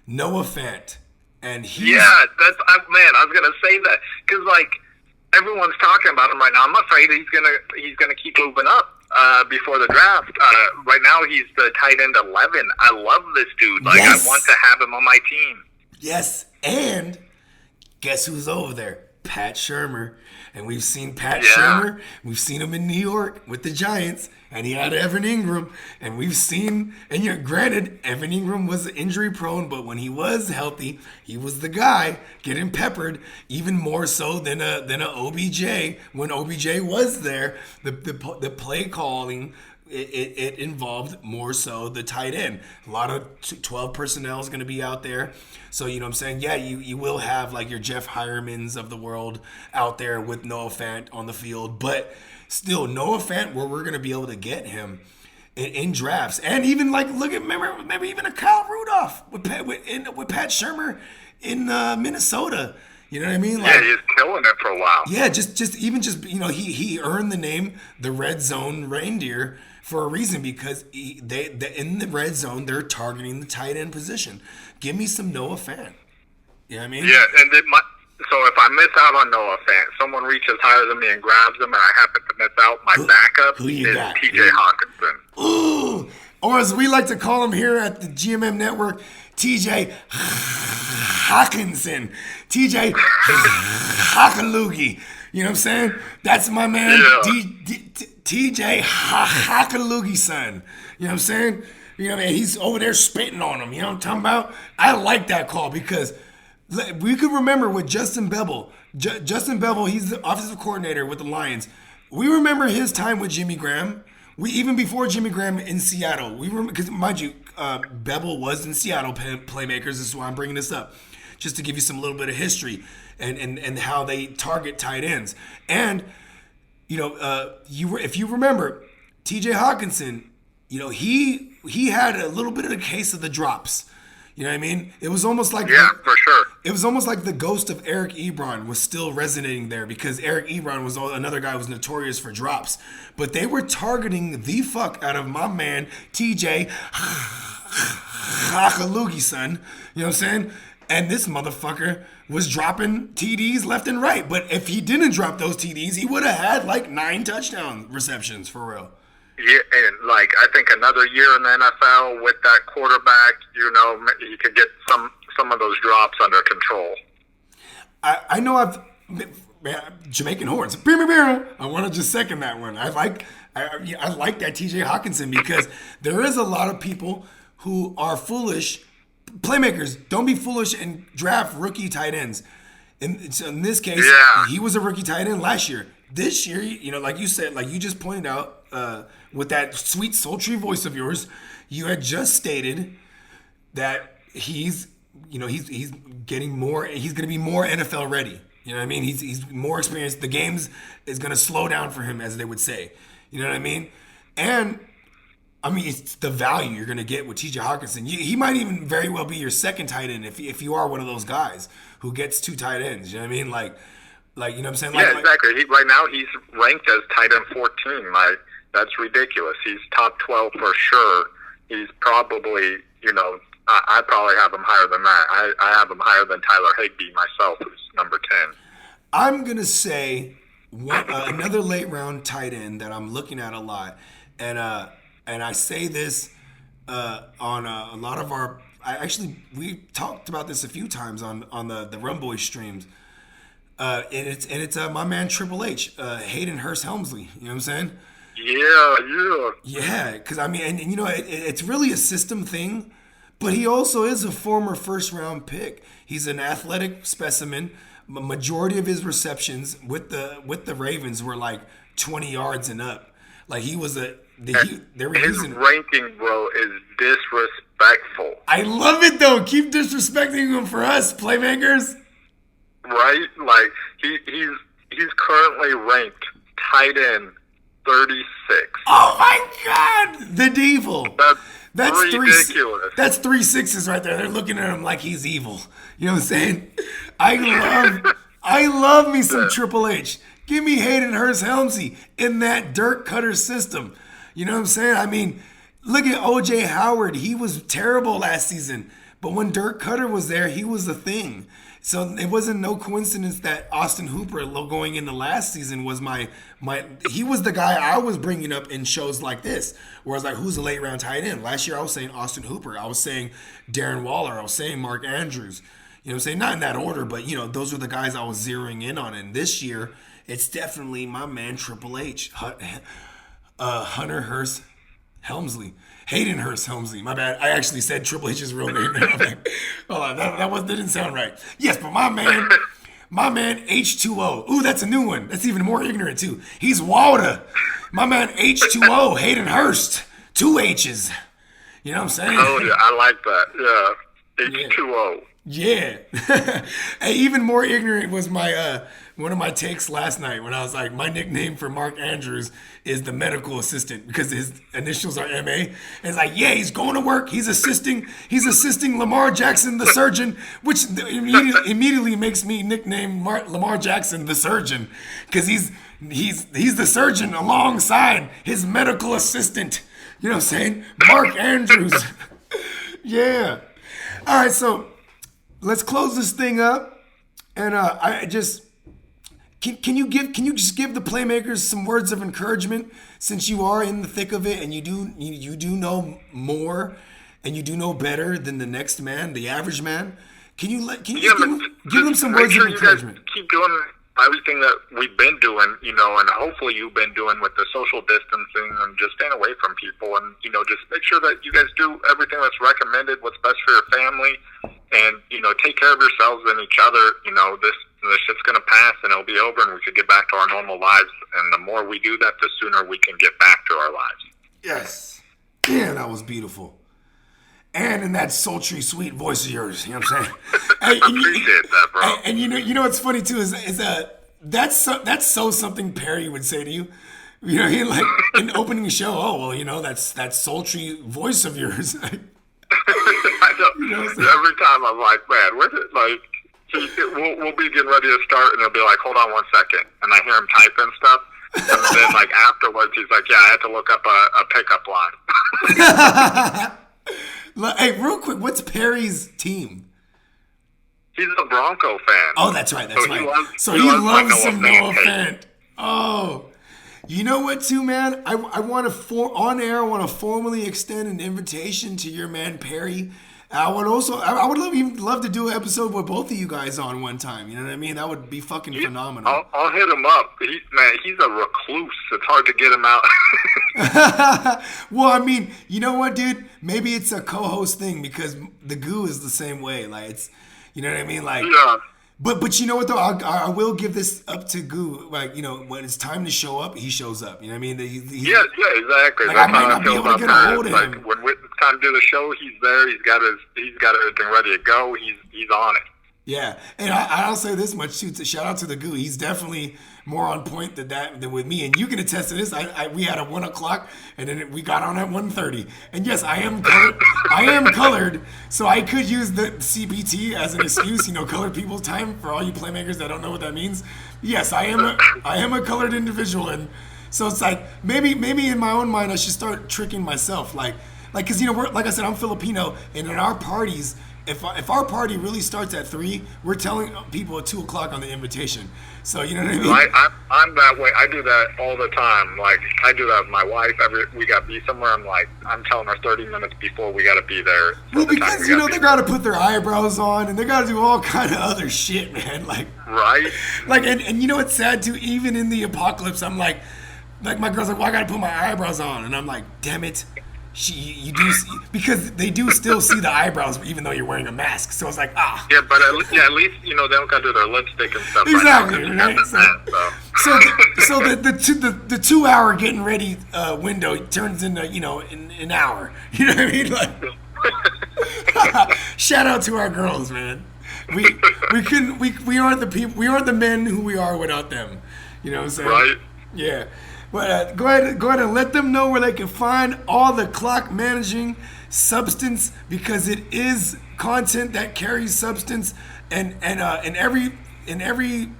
Noah Fant, and he. Yeah, I was gonna say that because like everyone's talking about him right now. I'm afraid he's gonna keep moving up before the draft. Right now he's the tight end 11. I love this dude. Like yes. I want to have him on my team. Yes, and guess who's over there? Pat Shurmur. And we've seen Pat Shurmur. We've seen him in New York with the Giants. And he had Evan Ingram. And we've seen, and granted, Evan Ingram was injury prone, but when he was healthy, he was the guy getting peppered even more so than a OBJ. When OBJ was there, the play calling, it involved more so the tight end. A lot of 12 personnel is going to be out there. So, you know what I'm saying? Yeah, you will have like your Jeff Hiremans of the world out there with Noah Fant on the field. But still, Noah Fant, where we're going to be able to get him in drafts. And even like, remember even a Kyle Rudolph with Pat Shurmur in Minnesota. You know what I mean? Like, yeah, he's killing it for a while. Yeah, he earned the name the Red Zone Reindeer for a reason, because they in the red zone they're targeting the tight end position. Give me some Noah Fant. You know what I mean? Yeah, and so if I miss out on Noah Fant, someone reaches higher than me and grabs him, and I happen to miss out, my backup who you is got? T.J. Hawkinson. Ooh, or as we like to call him here at the GMM Network, T.J. Hawkinson. T.J. Hawkaloogie. You know what I'm saying? That's my man, Yeah. T.J. Hawkaloogie son. You know what I'm saying? You know what I mean? He's over there spitting on him. You know what I'm talking about? I like that call because we could remember with Justin Bevel. Justin Bevel, he's the offensive coordinator with the Lions. We remember his time with Jimmy Graham. Even before Jimmy Graham in Seattle, because mind you, Bevel was in Seattle Playmakers. This is why I'm bringing this up, just to give you some little bit of history and how they target tight ends. And you know, if you remember, T.J. Hawkinson, you know, he had a little bit of a case of the drops. You know what I mean? It was almost like For sure. It was almost like the ghost of Eric Ebron was still resonating there because Eric Ebron was another guy who was notorious for drops. But they were targeting the fuck out of my man, TJ Hawkaloogie son. You know what I'm saying? And this motherfucker was dropping TDs left and right. But if he didn't drop those TDs, he would have had like 9 touchdown receptions for real. Yeah, and like I think another year in the NFL with that quarterback, you know, he could get some of those drops under control. I know Jamaican horns. I want to just second that one. I like that TJ Hawkinson because there is a lot of people who are foolish. Playmakers, don't be foolish and draft rookie tight ends. In this case, he was a rookie tight end last year. This year, you know, like you said, like you just pointed out, with that sweet, sultry voice of yours, you had just stated that he's getting more. He's going to be more NFL ready. You know what I mean? He's more experienced. The games is going to slow down for him, as they would say. You know what I mean? And I mean, it's the value you're going to get with T.J. Hawkinson. He might even very well be your second tight end if you are one of those guys who gets 2 tight ends. You know what I mean? Like you know what I'm saying? Yeah, exactly. Right now he's ranked as tight end 14. Like, that's ridiculous. He's top 12 for sure. He's probably, you know, I probably have him higher than that. I have him higher than Tyler Higbee myself, who's number 10. I'm going to say another late round tight end that I'm looking at a lot. And I say this on a lot of our – we talked about this a few times on the Rum Boys streams. And it's my man Triple H, Hayden Hurst Helmsley. You know what I'm saying? Yeah, because I mean, and you know, it's really a system thing, but he also is a former first-round pick. He's an athletic specimen. Majority of his receptions with the Ravens were like 20 yards and up. Like he was they were his using ranking, bro, is disrespectful. I love it though. Keep disrespecting him for us, Playmakers. Right? Like he's currently ranked tight end 36. Oh my God, the devil. That's ridiculous. That's 3 6s right there. They're looking at him like he's evil. You know what I'm saying? I love me some Triple H. Give me Hayden Hurst Helmsley in that dirt cutter system. You know what I'm saying? I mean, look at O.J. Howard. He was terrible last season, but when Dirk Cutter was there, he was a thing. So it wasn't no coincidence that Austin Hooper going into last season was he was the guy I was bringing up in shows like this, where I was like, who's a late round tight end? Last year I was saying Austin Hooper. I was saying Darren Waller. I was saying Mark Andrews. You know what I'm saying? Not in that order, but, you know, those were the guys I was zeroing in on. And this year, it's definitely my man Triple H, Hunter Hurst Helmsley. Hayden Hurst Helmsley. My bad. I actually said Triple H's real name. Hold on, that didn't sound right. Yes, but my man H2O. Ooh, that's a new one. That's even more ignorant too. He's Walter. My man H2O, Hayden Hurst. 2 H's. You know what I'm saying? Oh yeah, I like that. Yeah, H2O. Yeah. Hey, even more ignorant was my one of my takes last night when I was like, my nickname for Mark Andrews is the medical assistant because his initials are MA. And it's like, yeah, he's going to work. He's assisting Lamar Jackson, the surgeon, which immediately makes me nickname Lamar Jackson, the surgeon, because he's the surgeon alongside his medical assistant. You know what I'm saying? Mark Andrews. Yeah. All right, so let's close this thing up. And I just can you just give the Playmakers some words of encouragement, since you are in the thick of it and you do know more and you do know better than the next man, the average man. Can you give them some words of encouragement? You guys keep doing everything that we've been doing, you know, and hopefully you've been doing with the social distancing and just staying away from people, and, you know, just make sure that you guys do everything that's recommended, what's best for your family, and, you know, take care of yourselves and each other. You know, this shit's gonna pass and it'll be over and we could get back to our normal lives, and the more we do that, the sooner we can get back to our lives. Yes. Yeah, that was beautiful. And in that sultry, sweet voice of yours, you know what I'm saying? I appreciate that, bro. And you know what's funny too is that's so something Perry would say to you. You know, he like in opening the show. Oh well, you know that sultry voice of yours. I know. You know, every time I'm like, man, where's it? Like, we'll be getting ready to start, and he'll be like, hold on one second, and I hear him typing stuff. And then like afterwards, he's like, yeah, I had to look up a pickup line. Hey, real quick, what's Perry's team? He's a Bronco fan. Oh, that's right. That's right. He loves some Noah Fant. Oh, you know what, too, man? I want to I want to formally extend an invitation to your man Perry. I would love to do an episode with both of you guys on one time. You know what I mean? That would be fucking phenomenal. I'll hit him up. He's a recluse. It's hard to get him out. Well, I mean, you know what, dude? Maybe it's a co-host thing, because the goo is the same way. Like, it's, you know what I mean? Like, yeah. But you know what though? I will give this up to Goo. Like, you know, when it's time to show up, he shows up. You know what I mean? Yeah, exactly. Like, I might not be able to get a hold of him. Like, when it's time to do the show, he's there. He's got everything ready to go. He's on it. Yeah, and I'll say this much too. Shout out to the Goo. He's definitely more on point than with me, and you can attest to this. We had a 1 o'clock, and then we got on at 1:30. And yes, I am colored, so I could use the CPT as an excuse. You know, colored people's time, for all you Playmakers that don't know what that means. Yes, I am a colored individual, and so it's like maybe in my own mind I should start tricking myself, like because, you know, like I said, I'm Filipino, and in our parties. If our party really starts at 3, we're telling people at 2 o'clock on the invitation. So, you know what I mean? I'm that way. I do that all the time. Like, I do that with my wife. We got to be somewhere. I'm telling her 30 minutes before we got to be there. Well, because, you know, they got to put their eyebrows on, and they got to do all kind of other shit, man. Like, right? Like, and you know what's sad, too? Even in the apocalypse, I'm like my girl's like, well, I got to put my eyebrows on. And I'm like, damn it. You do see, because they do still see the eyebrows even though you're wearing a mask. So it's like, yeah, but at least you know they don't got to do their lipstick and stuff. Exactly, right? So the 2 hour getting ready window turns into, you know, an hour. You know what I mean? Like, shout out to our girls, man. We aren't the people. We aren't the men who we are without them. You know what I'm saying? Right. Yeah. But go ahead and let them know where they can find all the clock managing substance, because it is content that carries substance, and in every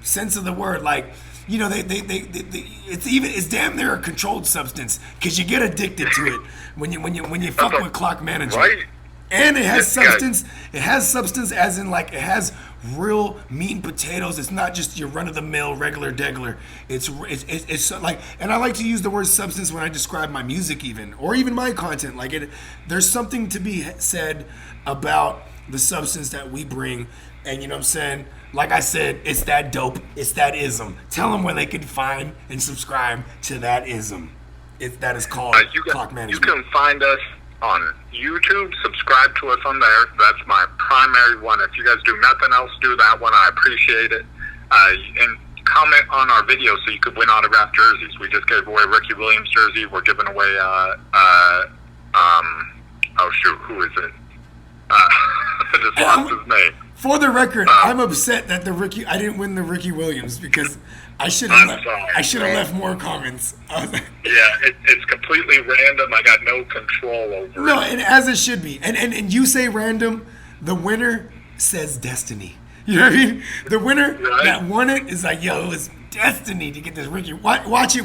sense of the word. Like, you know, it's damn near a controlled substance, because you get addicted to it when you fuck with clock management. Right. And it has substance. It has substance, as in, like, it has real meat and potatoes. It's not just your run-of-the-mill regular degler. It's like, and I like to use the word substance when I describe my music, or even my content. Like, there's something to be said about the substance that we bring. And you know what I'm saying? Like I said, it's that dope. It's that ism. Tell them where they can find and subscribe to that ism. That is called clock management. You can find us on YouTube. Subscribe to us on there. That's my primary one. If you guys do nothing else, do that one. I appreciate it. And comment on our video so you could win autographed jerseys. We just gave away Ricky Williams jersey. We're giving away oh shoot, who is it? I just lost his name. For the record, I'm upset that I didn't win the Ricky Williams, because I should have left more comments. Yeah, it's completely random. I got no control over it. No, and as it should be. And you say random, the winner says destiny. You know what I mean? The winner that won it is like, yo, it was destiny to get this Ricky. Watch it.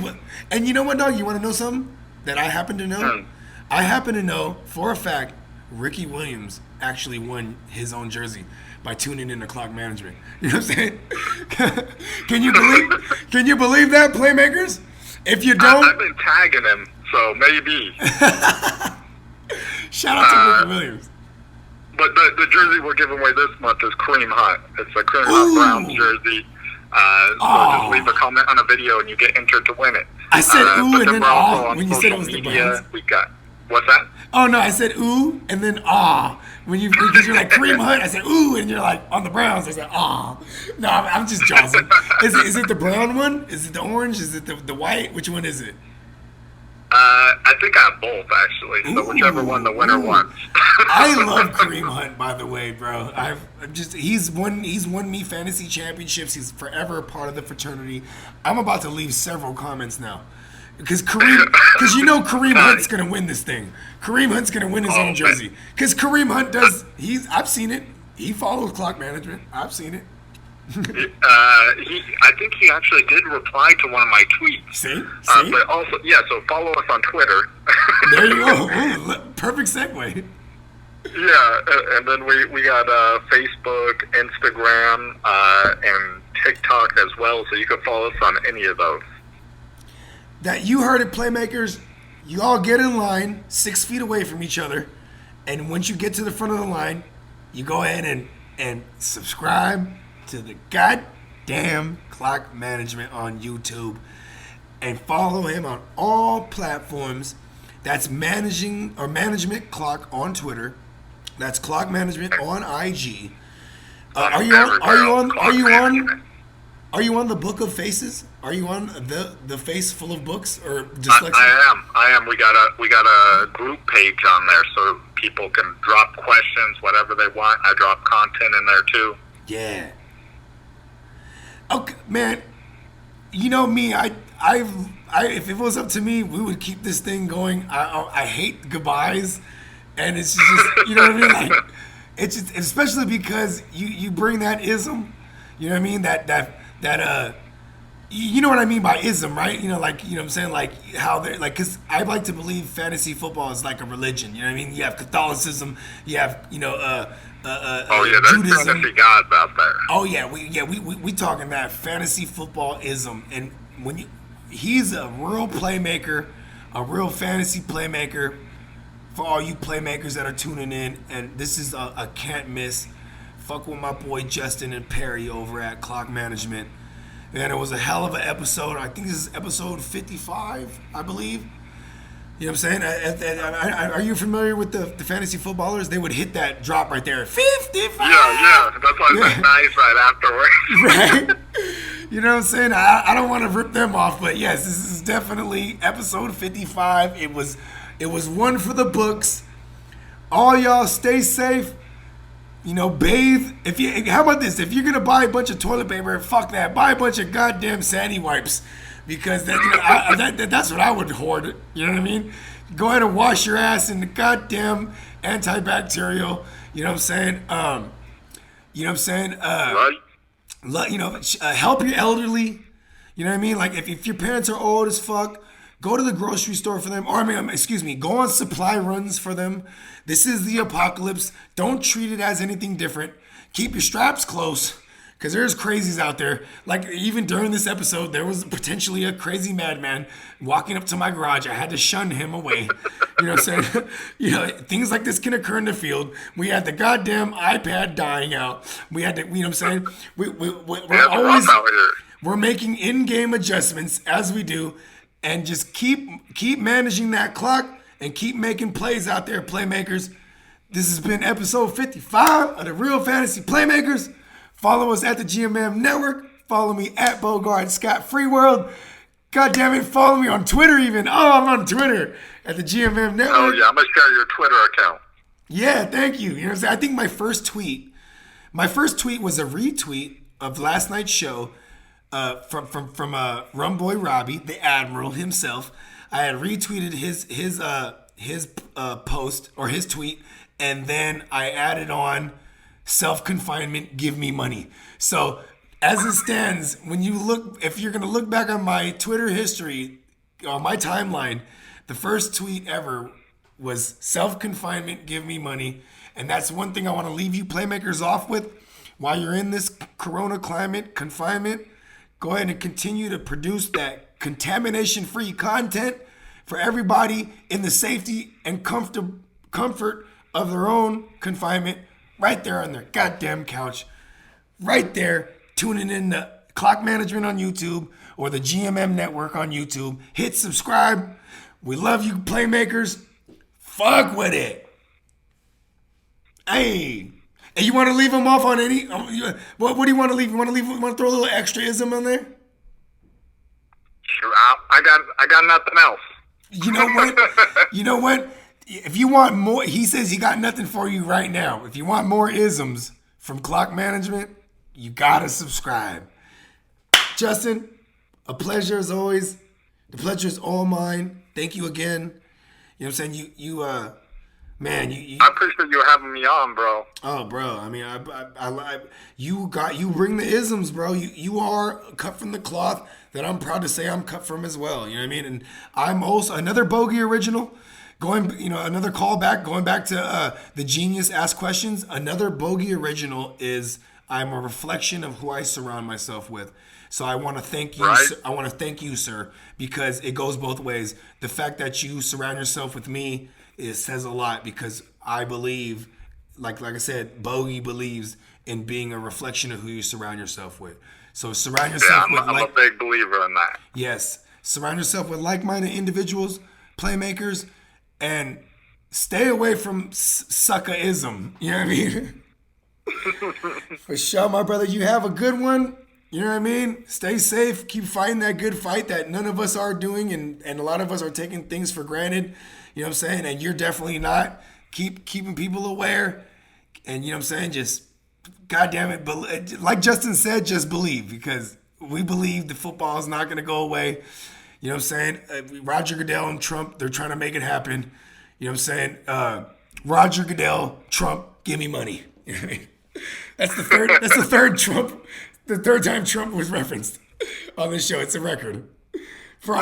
And you know what, dog? You want to know something that I happen to know? I happen to know for a fact Ricky Williams actually won his own jersey. by tuning into Clock Management. You know what I'm saying? Can you believe that, Playmakers? If you don't, I've been tagging him, so maybe. Shout out to Ricky Williams. But the jersey we're giving away this month is Kareem Hunt. It's a Kareem Hunt Browns jersey. So just leave a comment on a video and you get entered to win it. I said ooh but and then then we're also ah on when you said it social was the media. Browns. We got what's that? Oh no, I said ooh and then ah because you're like Kareem Hunt. I said ooh and you're like on the Browns. I said ah. No, I'm just joking. Is it the brown one? Is it the orange? Is it the white? Which one is it? I think I have both actually. So whichever one the winner wants. I love Kareem Hunt, by the way, bro. He's won me fantasy championships. He's forever a part of the fraternity. I'm about to leave several comments now. Because Kareem Hunt's gonna win this thing. Kareem Hunt's gonna win his own jersey. Because Kareem Hunt I've seen it. He follows Clock Management. I've seen it. I think he actually did reply to one of my tweets. See? But also, so follow us on Twitter. There you go. Ooh, perfect segue. Yeah, and then we got Facebook, Instagram, and TikTok as well, so you can follow us on any of those. That you heard it, Playmakers. You all get in line 6 feet away from each other, and once you get to the front of the line, you go ahead and subscribe to the goddamn Clock Management on YouTube and follow him on all platforms. That's Management Clock on Twitter. That's Clock Management on IG. Are you on the Book of Faces? Are you on the face full of books or dyslexia? I am. We got a group page on there so people can drop questions, whatever they want. I drop content in there too. Yeah. Okay, man. You know me. If it was up to me, we would keep this thing going. I hate goodbyes, and it's just you know what I mean. Like it's just, especially because you bring that ism. You know what I mean? That you know what I mean by ism, right? You know, like, you know what I'm saying? Like, how they're, like, because I like to believe fantasy football is like a religion, you know what I mean? You have Catholicism, you have, you know, there's Judaism. fantasy gods out there. Oh, yeah, we talking that fantasy football ism. And when he's a real playmaker, a real fantasy playmaker for all you playmakers that are tuning in. And this is a can't miss. Fuck with my boy Justin and Perry over at Clock Management. And it was a hell of an episode. I think this is episode 55, I believe. You know what I'm saying? Are you familiar with the fantasy footballers? They would hit that drop right there. 55! Yeah. That's why it's nice right afterwards. Right? You know what I'm saying? I don't want to rip them off, but yes, this is definitely episode 55. It was one for the books. All y'all stay safe. You know, bathe. How about this? If you're gonna buy a bunch of toilet paper, fuck that. Buy a bunch of goddamn sandy wipes, because that's what I would hoard. You know what I mean? Go ahead and wash your ass in the goddamn antibacterial. You know what I'm saying? You know what I'm saying? Right. You know, help your elderly. You know what I mean? Like if your parents are old as fuck, go to the grocery store for them. Or go on supply runs for them. This is the apocalypse. Don't treat it as anything different. Keep your straps close, because there's crazies out there. Like even during this episode, there was potentially a crazy madman walking up to my garage. I had to shun him away. You know what I'm saying? You know, things like this can occur in the field. We had the goddamn iPad dying out. We had to, you know what I'm saying? We're making in-game adjustments as we do, and just keep managing that clock. And keep making plays out there, Playmakers. This has been episode 55 of the Real Fantasy Playmakers. Follow us at the GMM Network. Follow me at Bogard Scott Free World. God damn it, follow me on Twitter even. Oh, I'm on Twitter at the GMM Network. Oh, yeah, I'm going to share your Twitter account. Yeah, thank you. You know what I'm saying? I think my first tweet was a retweet of last night's show from Rumboy Robbie, the Admiral himself. I had retweeted his post or his tweet, and then I added on self-confinement, give me money. So as it stands, if you're gonna look back on my Twitter history, on my timeline, the first tweet ever was self-confinement, give me money. And that's one thing I want to leave you Playmakers off with. while you're in this corona climate, confinement, go ahead and continue to produce that contamination-free content for everybody in the safety and comfort of their own confinement, right there on their goddamn couch, right there, tuning in to Clock Management on YouTube or the GMM Network on YouTube. Hit subscribe. We love you, Playmakers. Fuck with it. Hey. And you want to leave them off on any? What do you want to leave? You want to throw a little extraism on there? Sure, I got nothing else. You know what? You know what? If you want more, he says he got nothing for you right now. If you want more isms from Clock Management, you gotta subscribe. Justin, a pleasure as always. The pleasure is all mine. Thank you again. You know what I'm saying? I appreciate you having me on, bro. Oh, bro. I mean, you bring the isms, bro. You are cut from the cloth that I'm proud to say I'm cut from as well. You know what I mean? And I'm also another Bogie original. Another callback, going back to the Genius Ask Questions. Another Bogie original is I'm a reflection of who I surround myself with. So I want to thank you. Right. I want to thank you, sir, because it goes both ways. The fact that you surround yourself with me says a lot, because I believe, like I said, Bogie believes in being a reflection of who you surround yourself with. So surround yourself with I'm a big believer in that. Yes. Surround yourself with like-minded individuals, playmakers, and stay away from suckerism. You know what I mean? For sure, my brother. You have a good one. You know what I mean? Stay safe. Keep fighting that good fight that none of us are doing, and a lot of us are taking things for granted. You know what I'm saying? And you're definitely not. Keep keeping people aware. And you know what I'm saying? Just, goddamn it, like Justin said, just believe, because we believe the football is not going to go away. You know what I'm saying? Roger Goodell and Trump, they're trying to make it happen. You know what I'm saying? Roger Goodell, Trump, give me money. You know what I mean? That's the third Trump. The third time Trump was referenced on this show. It's a record. For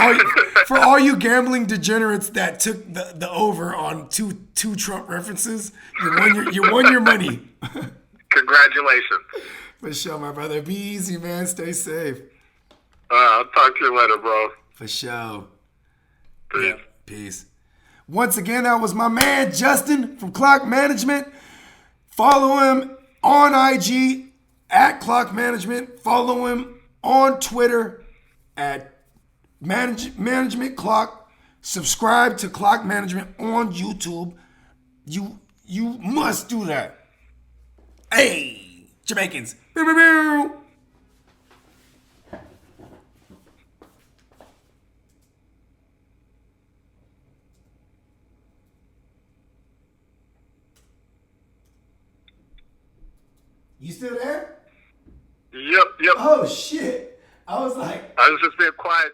all you gambling degenerates that took the over on two Trump references, you won your money. Congratulations. For sure, my brother. Be easy, man. Stay safe. I'll talk to you later, bro. For sure. Peace. Yeah, peace. Once again, that was my man Justin from Clock Management. Follow him on IG at Clock Management. Follow him on Twitter at Management Clock. Subscribe to Clock Management on YouTube. You must do that. Hey, Jamaicans. Bow, bow, bow. You still there? Yep. Oh shit. I was like, I was just being quiet.